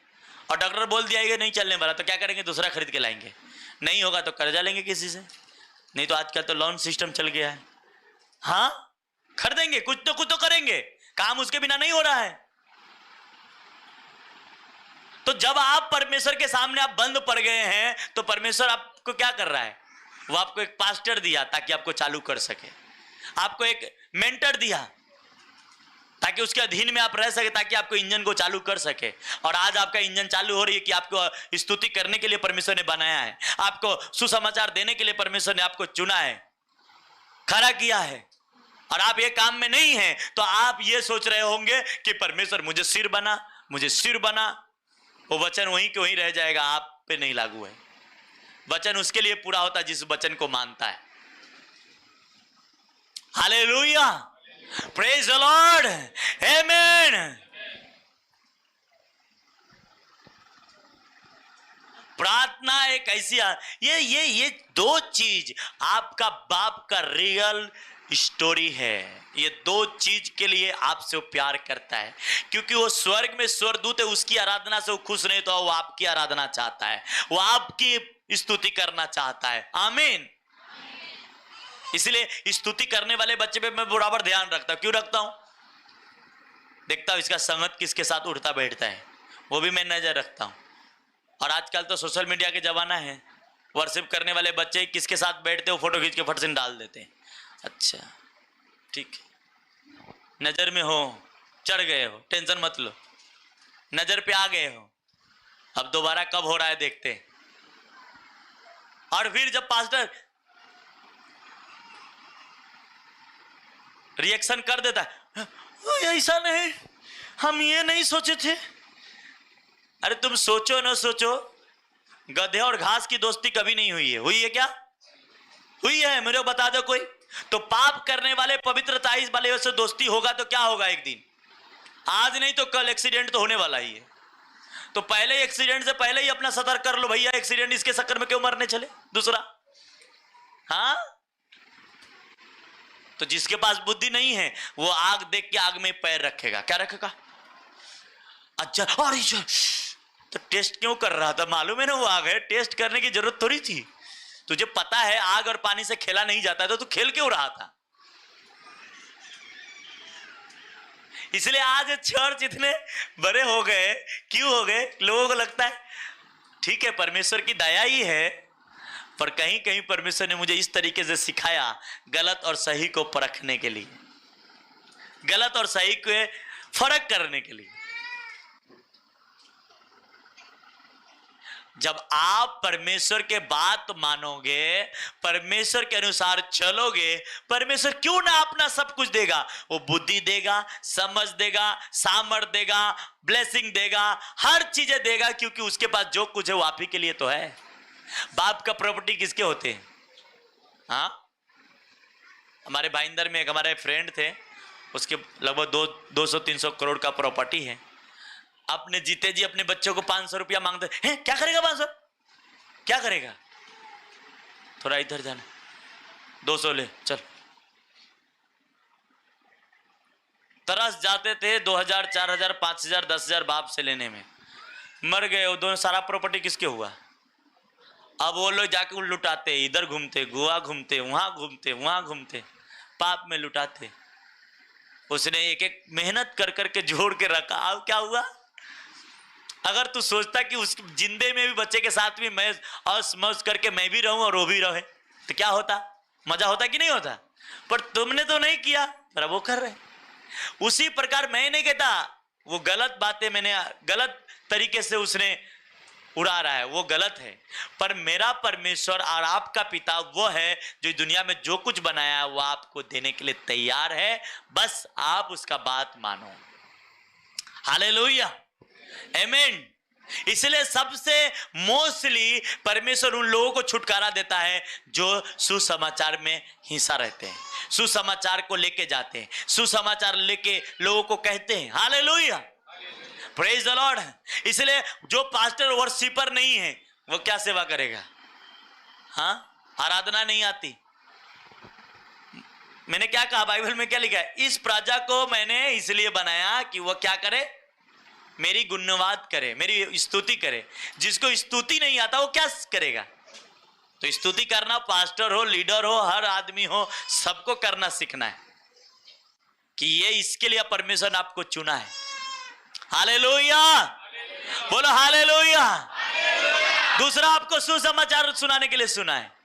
और डॉक्टर बोल दिया नहीं चलने वाला, तो क्या करेंगे? दूसरा खरीद के लाएंगे। नहीं होगा तो कर्जा लेंगे किसी से। नहीं तो आजकल तो लोन सिस्टम चल गया है। हाँ, खरीदेंगे, कुछ तो करेंगे, काम उसके बिना नहीं हो रहा है। तो जब आप परमेश्वर के सामने आप बंद पड़ गए हैं, तो परमेश्वर आपको क्या कर रहा है? वो आपको एक पास्टर दिया ताकि आपको चालू कर सके, आपको एक मेंटर दिया ताकि उसके अधीन में आप रह सके, ताकि आपको इंजन को चालू कर सके। और आज आपका इंजन चालू हो रही है कि आपको स्तुति करने के लिए परमेश्वर ने बनाया है, आपको सुसमाचार देने के लिए परमेश्वर ने आपको चुना है, खड़ा किया है। और आप ये काम में नहीं है तो आप ये सोच रहे होंगे कि परमेश्वर मुझे सिर बना, मुझे सिर बना। वो वचन वहीं के वहीं रह जाएगा, आप पे नहीं लागू है। वचन उसके लिए पूरा होता है जिस वचन को मानता है। हालेलुया, प्रेज द लॉर्ड, आमेन। प्रार्थना एक ऐसी, ये 2 चीज आपका बाप का रियल स्टोरी है। ये 2 चीज के लिए आपसे वो प्यार करता है, क्योंकि वो स्वर्ग में स्वर्गदूत है, उसकी आराधना से वो खुश नहीं तो वो आपकी आराधना चाहता है, वो आपकी स्तुति करना चाहता है। आमीन। इसलिए स्तुति करने वाले बच्चे पे मैं बराबर ध्यान रखता हूं। क्यों रखता हूं? देखता हूं इसका संगत किसके साथ उठता बैठता है, वो भी मैं नजर रखता हूं। और आजकल तो सोशल मीडिया के जमाना है, वर्शिप करने वाले बच्चे किसके साथ बैठते हो फोटो खींच के फट से डाल देते हैं। अच्छा ठीक है, नजर में हो, चढ़ गए हो, टेंशन मत लो, नजर पे आ गए हो, अब दोबारा कब हो रहा है देखते हैं। और फिर जब पास्टर रिएक्शन कर देता है, ऐसा नहीं, हम ये नहीं सोचे थे। अरे तुम सोचो ना सोचो, गधे और घास की दोस्ती कभी नहीं हुई है। हुई है क्या? हुई है? मेरे को बता दो कोई। तो पाप करने वाले पवित्रता वाले से दोस्ती होगा तो क्या होगा? एक दिन, आज नहीं तो कल एक्सीडेंट तो होने वाला ही है। तो पहले एक्सीडेंट से पहले ही अपना सतर्क कर लो भैया, एक्सीडेंट इसके चक्कर में क्यों मरने चले दूसरा। हाँ, तो जिसके पास बुद्धि नहीं है वो आग देख के आग में पैर रखेगा। क्या रखेगा? अच्छा, और तो टेस्ट क्यों कर रहा था? मालूम है ना वो आग है, टेस्ट करने की जरूरत थोड़ी थी। तुझे पता है आग और पानी से खेला नहीं जाता है, तो तू खेल क्यों रहा था? इसलिए आज चर्च इतने बड़े हो गए। क्यों हो गए? लोगों को लगता है ठीक है परमेश्वर की दया ही है, पर कहीं कहीं परमेश्वर ने मुझे इस तरीके से सिखाया गलत और सही को परखने के लिए, गलत और सही को फर्क करने के लिए। जब आप परमेश्वर के बात मानोगे, परमेश्वर के अनुसार चलोगे, परमेश्वर क्यों ना अपना सब कुछ देगा। वो बुद्धि देगा, समझ देगा, सामर्थ देगा, ब्लेसिंग देगा, हर चीजें देगा, क्योंकि उसके पास जो कुछ है वो आप ही के लिए तो है। बाप का प्रॉपर्टी किसके होते हैं? हाँ, हमारे भाईंदर में एक हमारे फ्रेंड थे, उसके लगभग 200-300 करोड़ का प्रॉपर्टी है। अपने जीते जी अपने बच्चों को 500 रुपया मांगते हैं। क्या करेगा 500? क्या करेगा? थोड़ा इधर जाना, 200 ले चल। तरस जाते थे 2000, 4000, 5000, 10,000 बाप से लेने में। मर गए वो दोनों, सारा प्रॉपर्टी किसके हुआ? अब वो लोग जाके लुटाते, इधर घूमते, गोवा घूमते, वहां घूमते, वहां घूमते, पाप में लुटाते। उसने एक एक मेहनत कर करके जोड़ के रखा। अब क्या हुआ? अगर तू सोचता कि उस जिंदे में भी बच्चे के साथ भी मैं औस मौज करके मैं भी रहूं और वो भी रहे, तो क्या होता? मजा होता कि नहीं होता? पर तुमने तो नहीं किया, पर वो कर रहे। उसी प्रकार मैं नहीं कहता वो गलत बातें मैंने गलत तरीके से उसने उड़ा रहा है, वो गलत है, पर मेरा परमेश्वर और आपका पिता वो है जो दुनिया में जो कुछ बनाया वो आपको देने के लिए तैयार है। बस आप उसका बात मानो। हालेलुया, आमीन। इसलिए सबसे मोस्टली परमेश्वर उन लोगों को छुटकारा देता है जो सुसमाचार में हिस्सा रहते हैं, सुसमाचार को लेके जाते हैं, सुसमाचार लेके लोगों को कहते हैं। Hallelujah, praise the Lord. इसलिए जो पास्टर वर्शिपर नहीं है वो क्या सेवा करेगा? हाँ, आराधना नहीं आती। मैंने क्या कहा, बाइबल में क्या लिखा है? इस प्रजा को मैंने इसलिए बनाया कि वो क्या करे? मेरी गुणवाद करे, मेरी स्तुति करे। जिसको स्तुति नहीं आता वो क्या करेगा? तो स्तुति करना पास्टर हो, लीडर हो, हर आदमी हो, सबको करना सीखना है कि ये इसके लिए परमेश्वर ने आपको चुना है। हालेलुया, बोलो हालेलुया। दूसरा, आपको सुसमाचार सुनाने के लिए सुना है,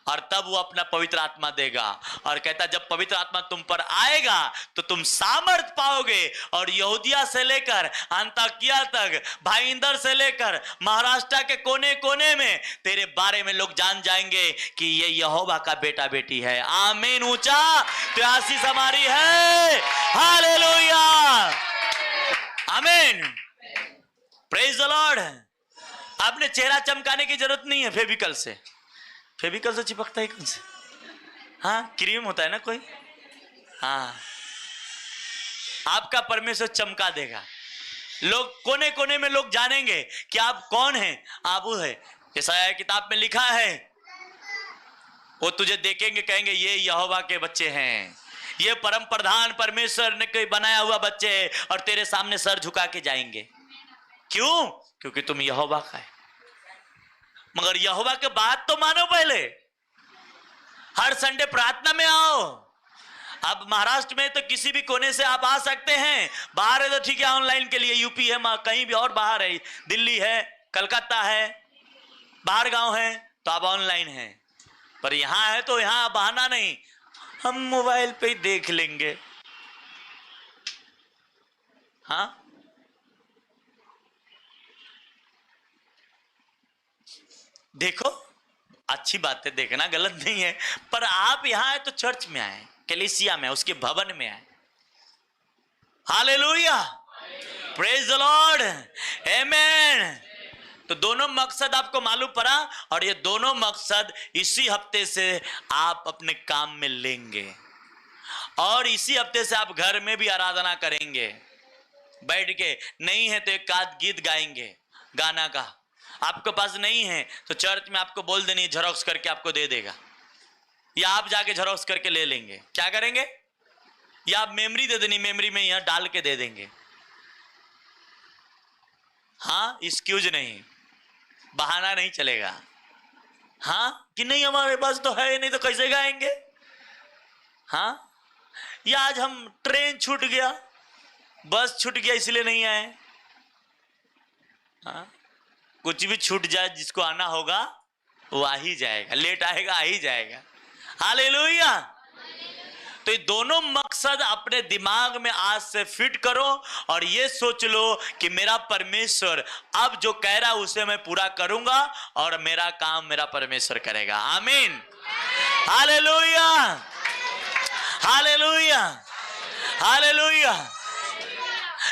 और तब वो अपना पवित्र आत्मा देगा और कहता जब पवित्र आत्मा तुम पर आएगा तो तुम सामर्थ पाओगे, और यहूदिया से लेकर अंताकिया तक, भाईंदर से लेकर महाराष्ट्र के कोने कोने में तेरे बारे में लोग जान जाएंगे कि ये यहोवा का बेटा बेटी है। आमीन, ऊंचा तो आशीष हमारी है। हालेलुया, आमीन, प्रेज द लॉर्ड। आपने चेहरा चमकाने की जरूरत नहीं है फेविकल से। फेविकल से चिपकता है कौन से? हाँ, क्रीम होता है ना कोई। हाँ, आपका परमेश्वर चमका देगा। लोग कोने कोने में लोग जानेंगे कि आप कौन हैं। आप वो है, यशायाह किताब में लिखा है, वो तुझे देखेंगे कहेंगे ये यहोवा के बच्चे हैं, ये परम प्रधान परमेश्वर ने कोई बनाया हुआ बच्चे हैं, और तेरे सामने सर झुका के जाएंगे। क्यों? क्योंकि तुम यहोवा का है। मगर यहोवा के बात तो मानो पहले। हर संडे प्रार्थना में आओ। अब महाराष्ट्र में तो किसी भी कोने से आप आ सकते हैं, बाहर है तो ठीक है, ऑनलाइन के लिए यूपी है, कहीं भी और बाहर है, दिल्ली है, कलकत्ता है, बाहर गांव है, तो आप ऑनलाइन है। पर यहां है तो यहां बहाना नहीं, हम मोबाइल पे ही देख लेंगे। हाँ, देखो, अच्छी बात है, देखना गलत नहीं है, पर आप यहां आए तो चर्च में आए, कलीसिया में, उसके भवन में आए। हालेलुया, प्रेज द लॉर्ड, आमेन। तो दोनों मकसद आपको मालूम पड़ा, और ये दोनों मकसद इसी हफ्ते से आप अपने काम में लेंगे, और इसी हफ्ते से आप घर में भी आराधना करेंगे बैठ के। नहीं है तो एक आध गीत गाएंगे गाना का। आपके पास नहीं है तो चर्च में आपको बोल देनी, झेरॉक्स करके आपको दे देगा, या आप जाके झेरॉक्स करके ले लेंगे। क्या करेंगे? या आप मेमोरी दे देनी, मेमोरी में यहां डाल के दे देंगे। हाँ, एक्सक्यूज नहीं, बहाना नहीं चलेगा। हाँ, कि नहीं हमारे पास तो है नहीं तो कैसे गाएंगे। हाँ, या आज हम ट्रेन छूट गया, बस छूट गया इसलिए नहीं आए। हाँ, कुछ भी छूट जाए, जिसको आना होगा वो आ ही जाएगा, लेट आएगा आ ही जाएगा। हालेलुया, तो ये दोनों मकसद अपने दिमाग में आज से फिट करो और ये सोच लो कि मेरा परमेश्वर अब जो कह रहा है उसे मैं पूरा करूंगा और मेरा काम मेरा परमेश्वर करेगा। आमीन, हालेलुया, हालेलुया, हालेलुया।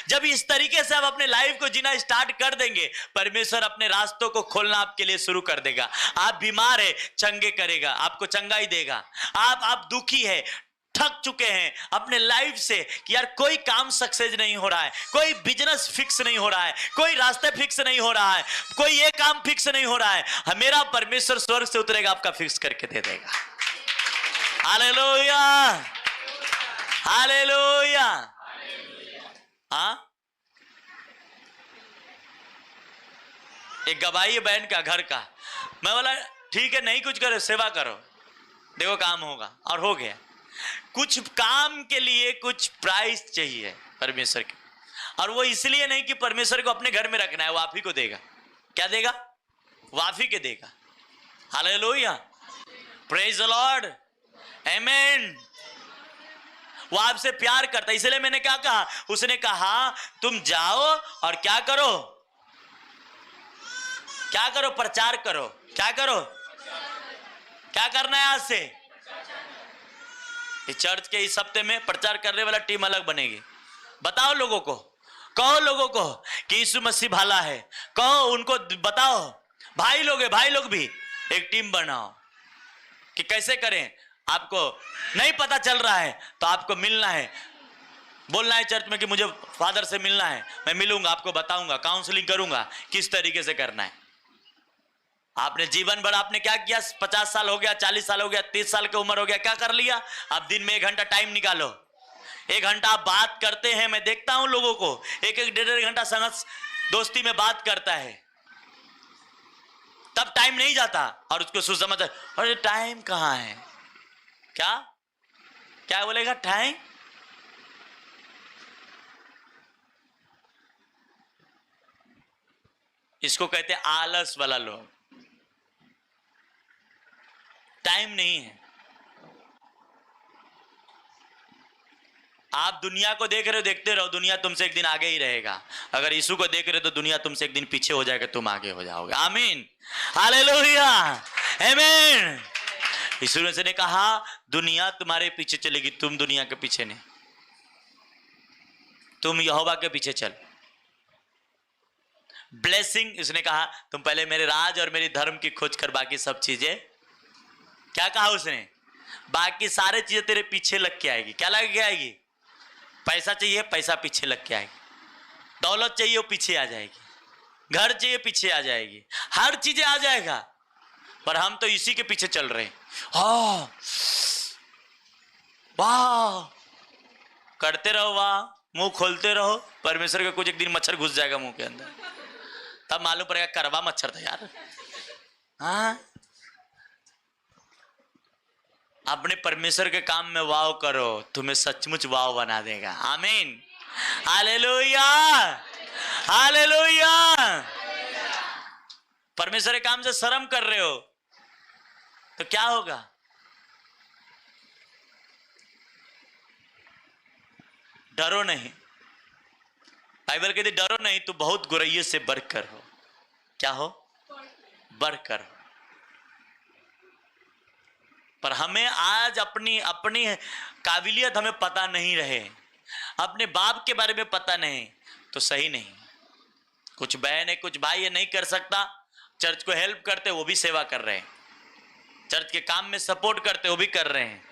जब इस तरीके से आप अपने लाइफ को जीना स्टार्ट कर देंगे, परमेश्वर अपने रास्तों को खोलना आपके लिए शुरू कर देगा। आप बीमार है, चंगे करेगा, आपको चंगाई देगा। आप दुखी है, थक चुके हैं अपने लाइफ से कि यार कोई काम सक्सेस नहीं हो रहा है, कोई बिजनेस फिक्स नहीं हो रहा है, कोई रास्ते फिक्स नहीं हो रहा है, कोई ये काम फिक्स नहीं हो रहा है, मेरा परमेश्वर स्वर्ग से उतरेगा, आपका फिक्स करके दे देगा। Hallelujah, hallelujah. हाँ, एक गवाही है बहन का घर का। मैं बोला ठीक है, नहीं कुछ करो, सेवा करो, देखो काम होगा, और हो गया। कुछ काम के लिए कुछ प्राइस चाहिए परमेश्वर के, और वो इसलिए नहीं कि परमेश्वर को अपने घर में रखना है, वो आप ही को देगा। क्या देगा? वो आप ही के देगा। हालेलुया, प्रेज द लॉर्ड, आमीन। वो आपसे प्यार करता है, इसलिए मैंने क्या कहा, उसने कहा तुम जाओ और क्या करो, क्या करो, प्रचार करो। क्या करो, क्या करना है आज से? चर्च के इस हफ्ते में प्रचार करने वाला टीम अलग बनेगी। बताओ लोगों को, कहो लोगों को कि यीशु मसीह भाला है, कहो उनको, बताओ भाई लोग है, भाई लोग भी एक टीम बनाओ कि कैसे करें। आपको नहीं पता चल रहा है तो आपको मिलना है, बोलना है चर्च में कि मुझे फादर से मिलना है, मैं मिलूंगा, आपको बताऊंगा, काउंसलिंग करूंगा किस तरीके से करना है। आपने जीवन भर आपने क्या किया? 50 साल हो गया, 40 साल हो गया, 30 साल की उम्र हो गया, क्या कर लिया? आप दिन में 1 घंटा टाइम निकालो, 1 घंटा आप बात करते हैं। मैं देखता हूं लोगों को 1-1, 1.5 घंटा संगत दोस्ती में बात करता है, तब टाइम नहीं जाता और उसको सुसमझ, अरे टाइम कहां है? क्या क्या बोलेगा? टाइम। इसको कहते हैं आलस वाला लोग। टाइम नहीं है। आप दुनिया को देख रहे हो, देखते रहो, दुनिया तुमसे एक दिन आगे ही रहेगा। अगर यीशु को देख रहे हो तो दुनिया तुमसे एक दिन पीछे हो जाएगा, तुम आगे हो जाओगे। आमीन, हालेलुया, आमीन। यीशु ने कहा दुनिया तुम्हारे पीछे चलेगी, तुम दुनिया के पीछे नहीं, तुम यहोवा के पीछे चल। ब्लेसिंग, इसने कहा तुम पहले मेरे राज और मेरी धर्म की खोज कर, बाकी सब चीजें, क्या कहा उसने? बाकी सारे चीजें तेरे पीछे लग के आएगी। क्या लग के आएगी? पैसा चाहिए, पैसा पीछे लग के आएगी, दौलत चाहिए वो पीछे आ जाएगी, घर चाहिए पीछे आ जाएगी, हर चीजें आ जाएगा। पर हम तो इसी के पीछे चल रहे हैं। हाँ, वाह, करते रहो, वाह, मुंह खोलते रहो, परमेश्वर का कुछ एक दिन मच्छर घुस जाएगा मुंह के अंदर, तब मालूम पड़ेगा करवा मच्छर था यार। हाँ, अपने परमेश्वर के काम में वाव करो, तुम्हें सचमुच वाव बना देगा। आमीन, हालेलुया, हालेलुया। परमेश्वर के काम से शर्म कर रहे हो तो क्या होगा? डरो नहीं, बाइबल कहती डरो नहीं तो बहुत गुरैये से बढ़कर हो। क्या हो? बढ़कर हो। पर हमें आज अपनी अपनी काबिलियत हमें पता नहीं रहे, अपने बाप के बारे में पता नहीं, तो सही नहीं। कुछ बहन है, कुछ भाई है, नहीं कर सकता, चर्च को हेल्प करते, वो भी सेवा कर रहे हैं, चर्च के काम में सपोर्ट करते, वो भी कर रहे हैं।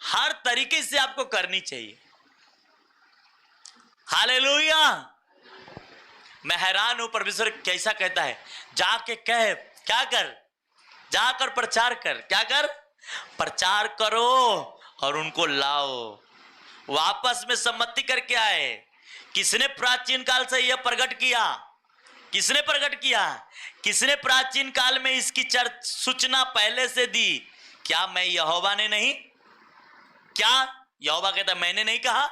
हर तरीके से आपको करनी चाहिए। हालेलुया। मैं हैरान हूं, परमेश्वर कैसा कहता है, जाके कह, क्या कर, जाकर प्रचार कर। क्या कर? प्रचार करो और उनको लाओ, वापस में सम्मति करके आए। किसने प्राचीन काल से यह प्रकट किया? किसने प्रकट किया? किसने प्राचीन काल में इसकी सूचना पहले से दी? क्या मैं यहोवा ने नहीं? क्या यहोवा कहता मैंने नहीं कहा?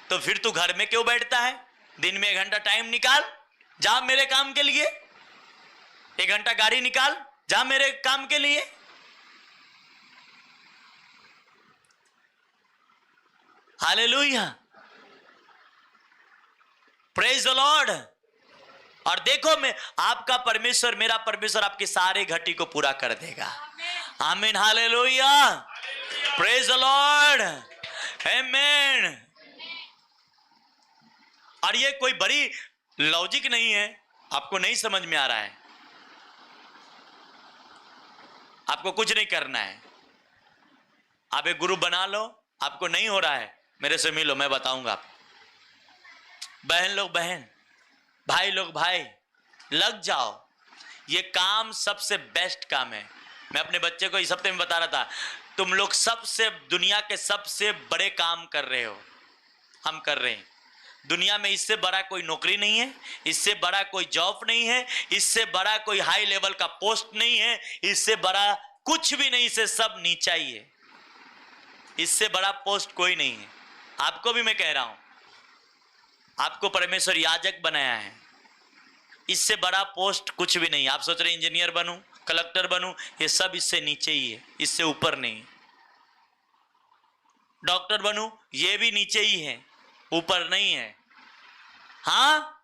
तो फिर तू घर में क्यों बैठता है? दिन में 1 घंटा टाइम निकाल, जा मेरे काम के लिए। 1 घंटा गाड़ी निकाल, जा मेरे काम के लिए। Hallelujah, praise the Lord. और देखो, मैं आपका परमेश्वर, मेरा परमेश्वर आपके सारे घटी को पूरा कर देगा। आमीन, हालेलुया, प्रेज द लॉर्ड, आमीन। और ये कोई बड़ी लॉजिक नहीं है, आपको नहीं समझ में आ रहा है, आपको कुछ नहीं करना है। आप एक गुरु बना लो, आपको नहीं हो रहा है, मेरे से मिलो, मैं बताऊंगा आपको। बहन लोग बहन, भाई लोग भाई, लग जाओ। ये काम सबसे बेस्ट काम है। मैं अपने बच्चे को इस हफ्ते में बता रहा था, तुम लोग सबसे, दुनिया के सबसे बड़े काम कर रहे हो, हम कर रहे हैं। दुनिया में इससे बड़ा कोई नौकरी नहीं है, इससे बड़ा कोई जॉब नहीं है, इससे बड़ा कोई हाई लेवल का पोस्ट नहीं है, इससे बड़ा कुछ भी नहीं, इससे सब नीचा ही है। इससे बड़ा पोस्ट कोई नहीं है। आपको भी मैं कह रहा हूं, आपको परमेश्वर याजक बनाया है, इससे बड़ा पोस्ट कुछ भी नहीं। आप सोच रहे इंजीनियर बनूं, कलेक्टर बनूं, ये सब इससे नीचे ही है, इससे ऊपर नहीं। डॉक्टर बनूं, ये भी नीचे ही है, ऊपर नहीं है। हाँ,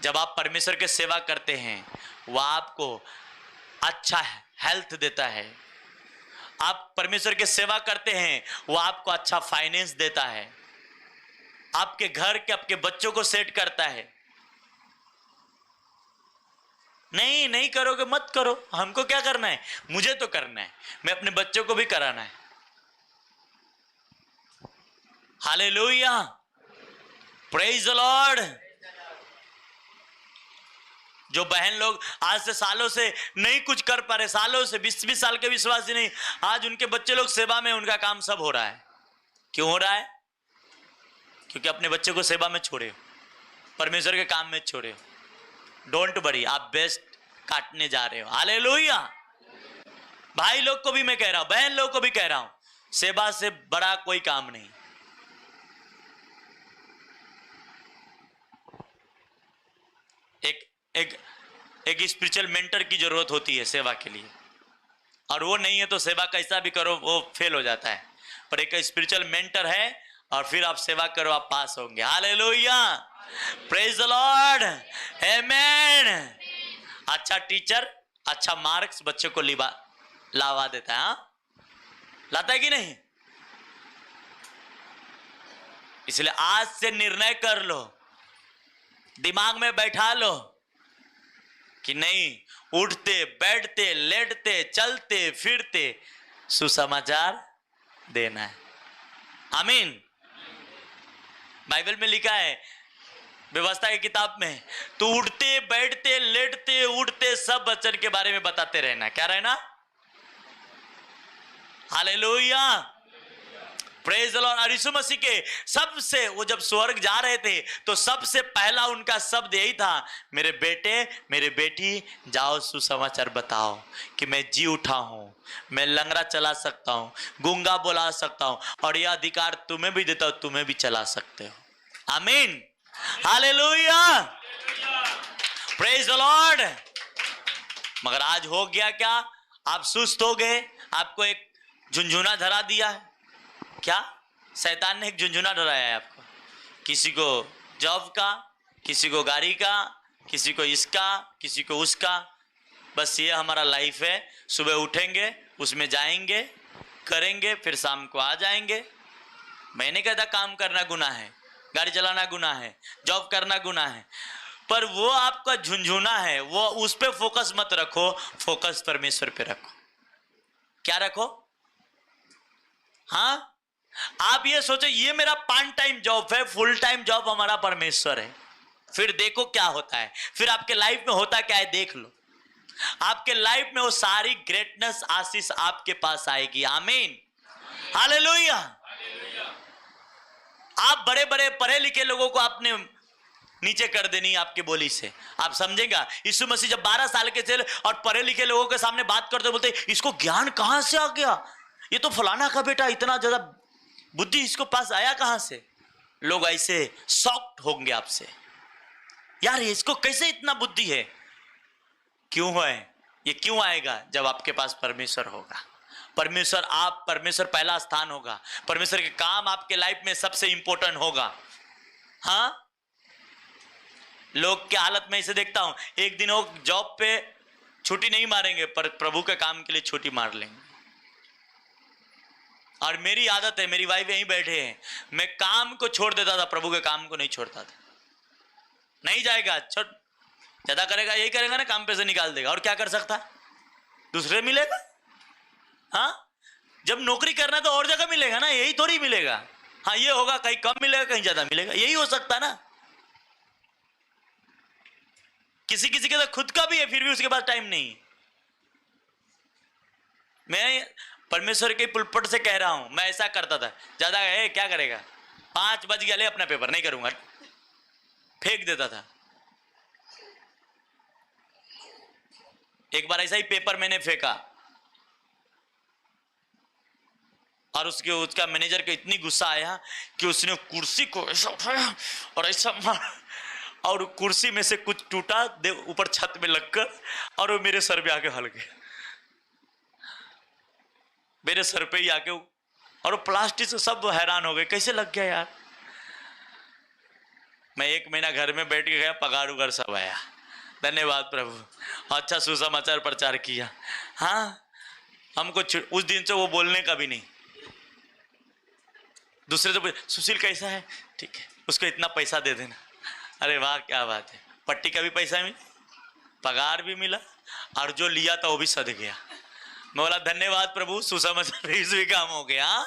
जब आप परमेश्वर की सेवा करते हैं, वह आपको अच्छा हेल्थ देता है। आप परमेश्वर की सेवा करते हैं, वह आपको अच्छा फाइनेंस देता है, आपके घर के, आपके बच्चों को सेट करता है। नहीं करोगे मत करो, हमको क्या करना है, मुझे तो करना है, मैं अपने बच्चों को भी कराना है। Hallelujah, praise the Lord. जो बहन लोग आज से सालों से नहीं कुछ कर पा रहे, सालों से 20-20 साल के विश्वासी नहीं, आज उनके बच्चे लोग सेवा में, उनका काम सब हो रहा है। क्यों हो रहा है? क्योंकि अपने बच्चे को सेवा में छोड़े, परमेश्वर के काम में छोड़े। डोंट वरी, आप बेस्ट काटने जा रहे हो। हालेलुया। भाई लोग को भी मैं कह रहा हूं, बहन लोग को भी कह रहा हूं, सेवा से बड़ा कोई काम नहीं। एक स्पिरिचुअल मेंटर की जरूरत होती है सेवा के लिए, और वो नहीं है तो सेवा कैसा भी करो वो फेल हो जाता है। पर एक स्पिरिचुअल मेंटर है, और फिर आप सेवा करो, आप पास होंगे। हालेलुया, प्रेज द लॉर्ड, आमेन। अच्छा टीचर, अच्छा मार्क्स बच्चे को लावा देता है। हाँ, लाता है कि नहीं? इसलिए आज से निर्णय कर लो, दिमाग में बैठा लो कि नहीं, उठते बैठते लेटते चलते फिरते सुसमाचार देना है। आमीन। बाइबल में लिखा है, व्यवस्था की किताब में, तो उठते बैठते लेटते उठते सब वचन के बारे में बताते रहना। क्या रहना? Hallelujah, praise the Lord. और यीशु मसीह के सबसे, वो जब स्वर्ग जा रहे थे तो सबसे पहला उनका शब्द यही था, मेरे बेटे मेरे बेटी जाओ सुसमाचार बताओ कि मैं जी उठा हूं, मैं लंगड़ा चला सकता हूं, गूंगा बोला सकता हूं, और यह अधिकार तुम्हें भी देता हूं, तुम्हें भी चला सकते हो। आमीन, हालेलुया, प्रेज द लॉर्ड। मगर आज हो गया क्या? आप सुस्त हो गए, आपको एक झुंझुना धरा दिया है। क्या? शैतान ने एक झुंझुना डराया है आपको, किसी को जॉब का, किसी को गाड़ी का, किसी को इसका, किसी को उसका। बस ये हमारा लाइफ है, सुबह उठेंगे उसमें जाएंगे करेंगे, फिर शाम को आ जाएंगे। मैं नहीं कहता काम करना गुनाह है, गाड़ी चलाना गुनाह है, जॉब करना गुनाह है, पर वो आपका झुंझुना है, वो उस पर फोकस मत रखो, फोकस परमेश्वर पे रखो। क्या रखो? हाँ, आप ये सोचो ये मेरा पार्ट टाइम जॉब है, फुल टाइम जॉब हमारा परमेश्वर है। फिर देखो क्या होता है, फिर आपके लाइफ में होता क्या है देख लो। आपके लाइफ में वो सारी ग्रेटनेस आशीष आपके पास आएगी। आमीन, हालेलुया। आप बड़े बड़े पढ़े लिखे लोगों को आपने नीचे कर देनी आपकी बोली से। आप समझेगा, यीशु मसीह जब 12 साल के थे और पढ़े लिखे लोगों के सामने बात करते बोलते इसको ज्ञान कहां से आ गया, ये तो फलाना का बेटा, इतना ज्यादा बुद्धि इसको पास आया कहां से। लोग ऐसे शॉक्ड होंगे आपसे, यार इसको कैसे इतना बुद्धि है। क्यों है ये? क्यों आएगा? जब आपके पास परमेश्वर होगा। परमेश्वर पहला स्थान होगा। परमेश्वर के काम आपके लाइफ में सबसे इंपॉर्टेंट होगा। हाँ, लोग की हालत में इसे देखता हूं, एक दिन वो जॉब पे छुट्टी नहीं मारेंगे पर प्रभु के काम के लिए छुट्टी मार लेंगे। और मेरी आदत है, मेरी वाइफ यहीं बैठे हैं, मैं काम को छोड़ देता था, प्रभु के काम को नहीं छोड़ता था। नहीं जाएगा, छोड़, ज्यादा करेगा यही करेगा ना, काम पे से निकाल देगा, और क्या कर सकता है, दूसरे मिलेगा। हाँ, जब नौकरी करना तो और जगह मिलेगा ना, यही थोड़ी मिलेगा। हाँ, ये होगा कहीं कम मिलेगा कहीं ज्यादा मिलेगा, यही हो सकता ना। किसी किसी के तो खुद का भी है फिर भी उसके पास टाइम नहीं। मैं परमेश्वर के पुलपट से कह रहा हूं, मैं ऐसा करता था, ज्यादा है क्या करेगा, 5 बज गया, ले अपना पेपर नहीं करूंगा, फेंक देता था। एक बार ऐसा ही पेपर मैंने फेंका और उसका मैनेजर को इतनी गुस्सा आया कि उसने कुर्सी को ऐसा उठाया और ऐसा मारा और कुर्सी में से कुछ टूटा ऊपर छत में लगकर और वो मेरे सर पे आके हल गया, मेरे सर पे ही आके, और प्लास्टिक से सब हैरान हो गए कैसे लग गया यार। मैं 1 महीना घर में बैठ के गया, पगार उगार सब आया, धन्यवाद प्रभु, अच्छा सुसमाचार प्रचार किया। हाँ, हमको उस दिन से वो बोलने का भी नहीं। दूसरे से सुशील कैसा है, ठीक है, उसको इतना पैसा दे देना। अरे वाह क्या बात है, पट्टी का भी पैसा मिला, पगार भी मिला, और जो लिया था वो भी सद गया। मैं बोला धन्यवाद प्रभु, सुसमाचार भी काम हो गया।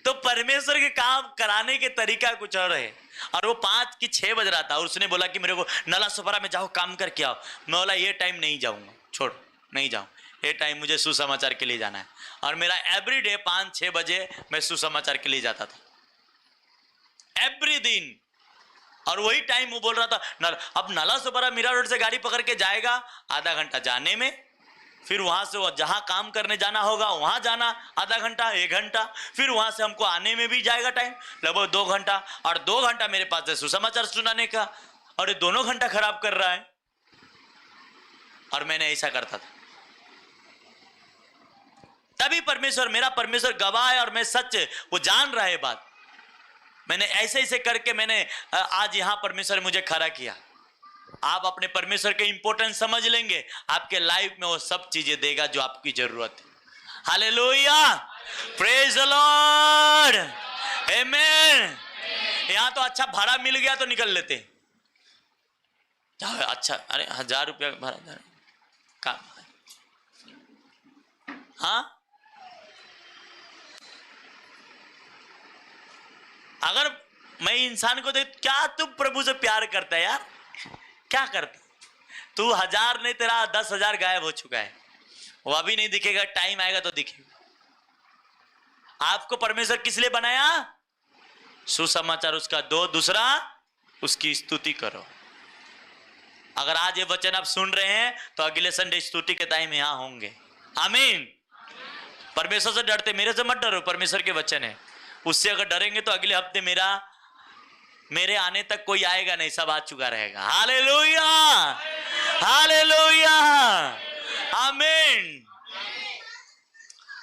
तो परमेश्वर के काम कराने के तरीका कुछ और है। और वो 5 की 6 बज रहा था और उसने बोला कि मेरे को नला सुपरा में जाओ काम करके आओ। मैं बोला ये टाइम नहीं जाऊंगा, छोड़ नहीं जाऊँ, ये टाइम मुझे सुसमाचार के लिए जाना है। और मेरा एवरीडे 5-6 बजे मैं सुसमाचार के लिए जाता था, एवरी दिन। और वही टाइम वो बोल रहा था अब नला सुपरा मीरा रोड से गाड़ी पकड़ के जाएगा, आधा घंटा जाने में, फिर वहां से जहां काम करने जाना होगा वहां जाना आधा घंटा 1 घंटा, फिर वहां से हमको आने में भी जाएगा टाइम लगभग 2 घंटा, और 2 घंटा मेरे पास है सुसमाचार सुनाने का, और ये दोनों घंटा खराब कर रहा है। और मैंने ऐसा करता था, तभी मेरा परमेश्वर गवाह है और मैं सच, वो जान रहा है बात। मैंने ऐसे करके मैंने आज यहां परमेश्वर ने मुझे खड़ा किया। आप अपने परमेश्वर के इंपॉर्टेंस समझ लेंगे, आपके लाइफ में वो सब चीजें देगा जो आपकी जरूरत है। हालेलुया, प्रेज द लॉर्ड, आमेन। यहां तो अच्छा भाड़ा मिल गया तो निकल लेते, अच्छा, अरे 1000 रुपया भाड़ा का, हाँ, अगर मैं इंसान को देख, क्या तू प्रभु से प्यार करता है यार, क्या करता तू? 1000 नहीं, तेरा 10,000 गायब हो चुका है, वो अभी नहीं दिखेगा, टाइम आएगा तो दिखेगा। आपको परमेश्वर किस लिए बनाया? सुसमाचार उसका दो, दूसरा उसकी स्तुति करो। अगर आज ये वचन आप सुन रहे हैं तो अगले संडे स्तुति के टाइम यहां होंगे। आमीन। परमेश्वर से डरते, मेरे से मत डरो, परमेश्वर के वचन है, उससे अगर डरेंगे तो अगले हफ्ते मेरे आने तक कोई आएगा नहीं, सब आ चुका रहेगा। हालेलुया, हालेलुया, आमीन।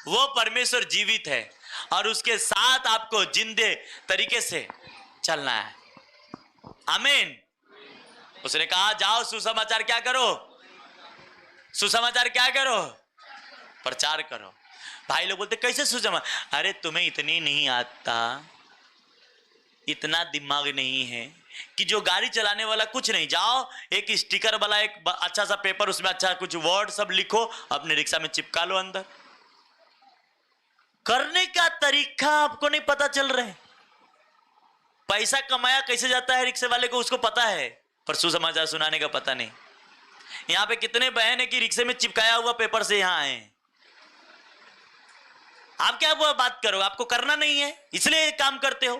वो परमेश्वर जीवित है और उसके साथ आपको जिंदे तरीके से चलना है। आमीन। उसने कहा जाओ सुसमाचार क्या करो, सुसमाचार क्या करो, प्रचार करो। भाई लोग बोलते कैसे सुसमाचार, अरे तुम्हें इतनी नहीं आता, इतना दिमाग नहीं है कि जो गाड़ी चलाने वाला कुछ नहीं, जाओ एक स्टिकर वाला एक अच्छा सा पेपर, उसमें अच्छा कुछ वर्ड सब लिखो, अपने रिक्शा में चिपका लो अंदर। करने का तरीका आपको नहीं पता चल रहा है। पैसा कमाया कैसे जाता है रिक्शे वाले को उसको पता है, पर सुसमाचार सुनाने का पता नहीं। यहां पे कितने बहन है कि रिक्शे में चिपकाया हुआ पेपर से यहां आए। आप क्या बात करो, आपको करना नहीं है इसलिए काम करते हो।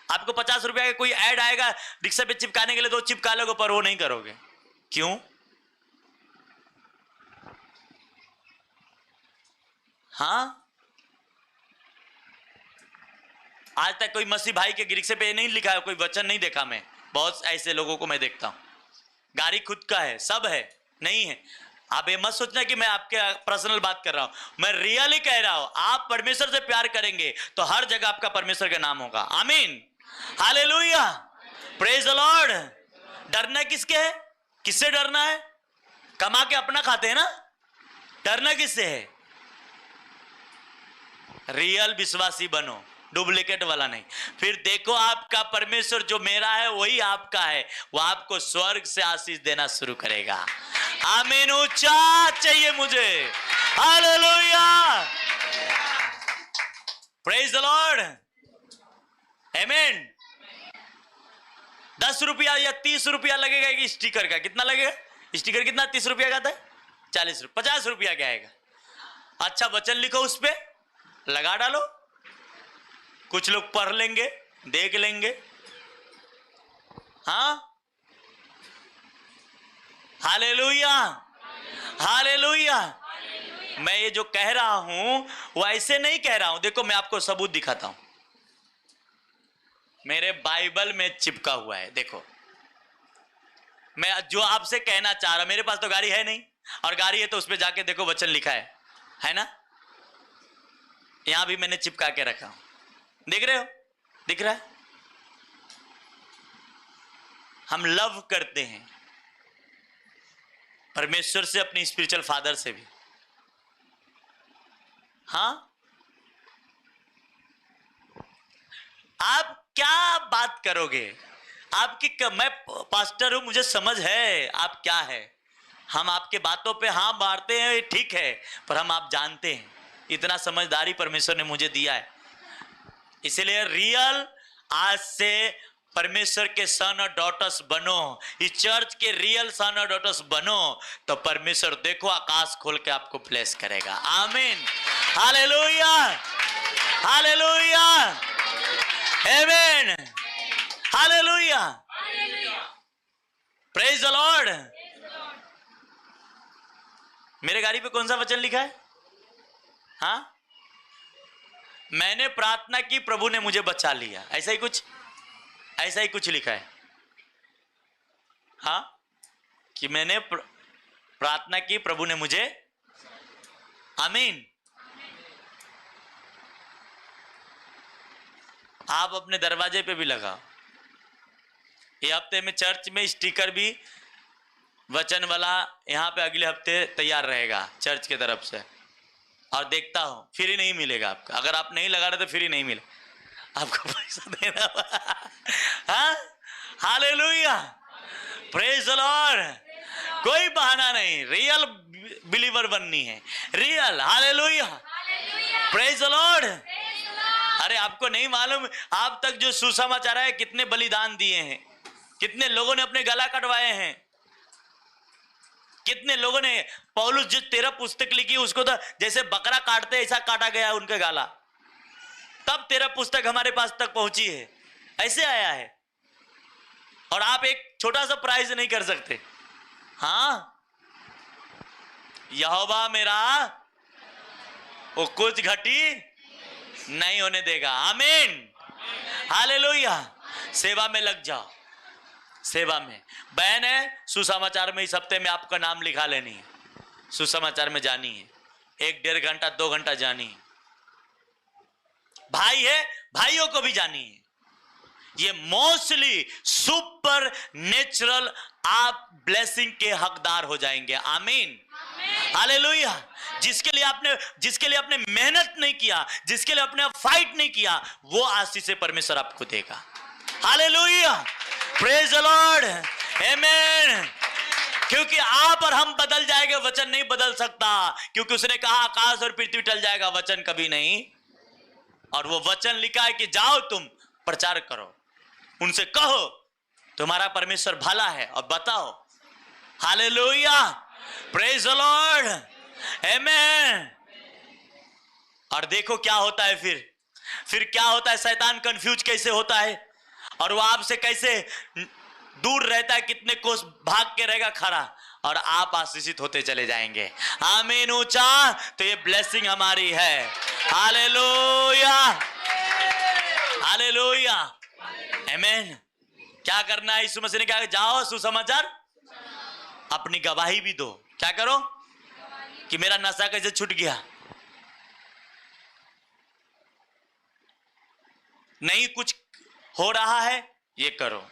आपको 50 रुपया का कोई ऐड आएगा रिक्शा पे चिपकाने के लिए तो चिपका लोगे, पर वो नहीं करोगे। क्यों? हाँ, आज तक कोई मसीह भाई के रिक्शे पे नहीं लिखा है, कोई वचन नहीं देखा मैं। बहुत ऐसे लोगों को मैं देखता हूं, गाड़ी खुद का है, सब है, नहीं है, आप ये मत सोचना कि मैं आपके पर्सनल बात कर रहा हूं, मैं रियली कह रहा हूं। आप परमेश्वर से प्यार करेंगे तो हर जगह आपका परमेश्वर का नाम होगा। आमीन, हालेलुया, प्रेज द लॉर्ड। डरना किसके है? किससे डरना है? कमा के अपना खाते हैं ना, डरना किससे है? रियल विश्वासी बनो, डुप्लीकेट वाला नहीं। फिर देखो आपका परमेश्वर जो मेरा है वही आपका है, वो आपको स्वर्ग से आशीष देना शुरू करेगा। आमीन, ऊंचा चाहिए मुझे, हालेलुया, प्रेज द लॉर्ड, आमीन। 10 रुपया या 30 रुपया लगेगा कि स्टिकर का? कितना लगेगा? स्टिकर कितना 30 रुपया का था? 40 रुपया, 50 रुपया का आएगा। अच्छा वचन लिखो, उस पे लगा डालो, कुछ लोग पढ़ लेंगे, देख लेंगे। हाँ, हालेलुया, हालेलुया। मैं ये जो कह रहा हूं वो ऐसे नहीं कह रहा हूं। देखो मैं आपको सबूत दिखाता हूं, मेरे बाइबल में चिपका हुआ है। देखो मैं जो आपसे कहना चाह रहा हूं, मेरे पास तो गाड़ी है नहीं, और गाड़ी है तो उस पर जाके देखो वचन लिखा है ना? यहां भी मैंने चिपका के रखा हूं, देख रहे हो? दिख रहा है? हम लव करते हैं परमेश्वर से, अपने स्पिरिचुअल फादर से भी। हाँ, आप क्या बात करोगे? आपकी मैं पास्टर हूं, मुझे समझ है आप क्या है। हम आपके बातों पे हाँ मारते हैं, ठीक है, पर हम आप जानते हैं, इतना समझदारी परमेश्वर ने मुझे दिया है। इसलिए रियल आज से परमेश्वर के सन और डॉटर्स बनो, इस चर्च के रियल सन और डॉटर्स बनो, तो परमेश्वर देखो आकाश खोल के आपको ब्लेस करेगा। आमीन, हालेलुया, हालेलुया, आमीन, हालेलुया, प्रेज द लॉर्ड। मेरे गाड़ी पे कौन सा वचन लिखा है? हाँ, मैंने प्रार्थना की, प्रभु ने मुझे बचा लिया, ऐसा ही कुछ लिखा है। हाँ, कि मैंने प्रार्थना की, प्रभु ने मुझे, आमीन। आप अपने दरवाजे पे भी लगाओ। ये हफ्ते में चर्च में स्टिकर भी वचन वाला यहाँ पे अगले हफ्ते तैयार रहेगा चर्च की तरफ से, और देखता हूं फ्री नहीं मिलेगा आपका। अगर आप नहीं लगा रहे तो फ्री नहीं मिले, आपको पैसा देना। हाँ, हालेलुया, प्रेज द लॉर्ड। कोई बहाना नहीं, रियल बिलीवर बननी है, real, hallelujah, praise the Lord. अरे आपको नहीं मालूम, आप तक जो सुसमाचार है, कितने बलिदान दिए हैं, कितने लोगों ने अपने गला कटवाए हैं, कितने लोगों ने, पौलुस जो 13 पुस्तक लिखी उसको तो जैसे बकरा काटते ऐसा काटा गया उनका गाला, तब 13 पुस्तक हमारे पास तक पहुंची है, ऐसे आया है। और आप एक छोटा सा प्राइज नहीं कर सकते। हाँ, यहोवा मेरा वो कुछ घटी नहीं होने देगा। आमीन, हालेलुया। सेवा में लग जाओ, सेवा में। बहन है, सुसमाचार में इस हफ्ते में आपका नाम लिखा लेनी है, सुसमाचार में जानी है, 1-1.5 घंटा 2 घंटा जानी है। भाई है, भाइयों को भी जानी है। ये मोस्टली सुपर नेचुरल आप ब्लेसिंग के हकदार हो जाएंगे। आमीन, हालेलुया। जिसके लिए आपने मेहनत नहीं किया, जिसके लिए आपने फाइट नहीं किया, वो आशीष से परमेश्वर आपको देगा। हालेलुया, प्रेज द लॉर्ड, आमीन। क्योंकि आप और हम बदल जाएंगे, वचन नहीं बदल सकता, क्योंकि उसने कहा आकाश और पृथ्वी टल जाएगा, वचन कभी नहीं। और वो वचन लिखा है कि जाओ तुम प्रचार करो, उनसे कहो तुम्हारा परमेश्वर भला है, और बताओ। हालेलुया, प्रेज द लॉर्ड, आमीन। और देखो क्या होता है फिर क्या होता है, शैतान कंफ्यूज कैसे होता है, और वो आपसे कैसे दूर रहता है, कितने कोस भाग के रहेगा खड़ा, और आप आशीषित होते चले जाएंगे। आमीन, ऊंचा। तो ये ब्लेसिंग हमारी है। हालेलुया, हालेलुया, आमीन। क्या करना है? यीशु मसीह ने कहा जाओ सुसमाचार, अपनी गवाही भी दो। क्या करो? कि मेरा नशा कैसे छूट गया, नहीं कुछ हो रहा है ये करो,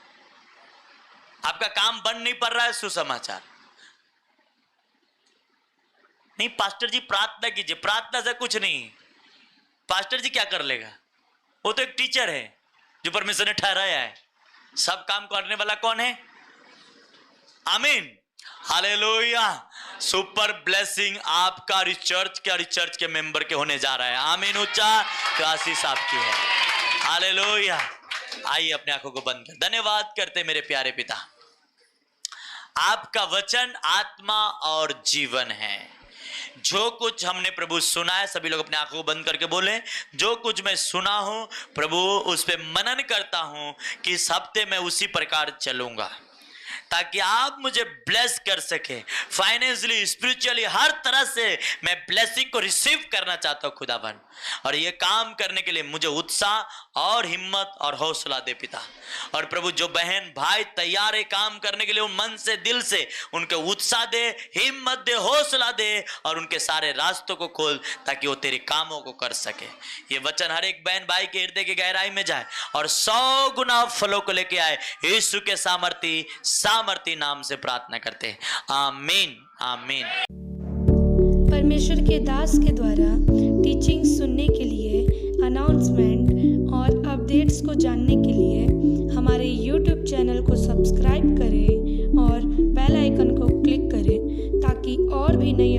आपका काम बंद नहीं पड़ रहा है सुसमाचार। नहीं पास्टर जी प्रार्थना कीजिए, प्रार्थना से कुछ नहीं, पास्टर जी क्या कर लेगा, वो तो एक टीचर है जो परमेश्वर ने ठहराया है। सब काम करने वाला कौन है? आमीन, हालेलुया। सुपर ब्लेसिंग आपका रिचर्च के मेंबर के होने जा रहा है। आमीन, ऊंचा तो आशीष आपकी है। हालेलुया। आइए अपने आंखों को बंद कर धन्यवाद करते मेरे प्यारे पिता, आपका वचन आत्मा और जीवन है। जो कुछ हमने प्रभु सुना है, सभी लोग अपने आंखों को बंद करके बोले, जो कुछ मैं सुना हूं प्रभु उस पे मनन करता हूं कि इस हफ्ते मैं उसी प्रकार चलूंगा, ताकि आप मुझे ब्लेस कर सके फाइनेंशियली, स्पिरिचुअली, हर तरह से मैं ब्लेसिंग को रिसीव करना चाहता हूं खुदावन। और ये काम करने के लिए मुझे उत्साह और हिम्मत और हौसला दे पिता। और प्रभु जो बहन भाई तैयार है काम करने के लिए, उन मन से दिल से उनके उत्साह दे, हिम्मत दे, हौसला दे और उनके सारे रास्तों को खोल, ताकि वो तेरे कामों को कर सके। ये वचन हर एक बहन भाई के हृदय की गहराई में जाए और 100 गुना फलों को लेके आए। यीशु के सामर्थी नाम से प्रार्थना करते हैं, आमीन आमीन। परमेश्वर के दास के द्वारा टीचिंग सुनने के लिए, अनाउंसमेंट और अपडेट्स को जानने के लिए हमारे YouTube चैनल को सब्सक्राइब करें और बेल आइकन को क्लिक करें, ताकि और भी नई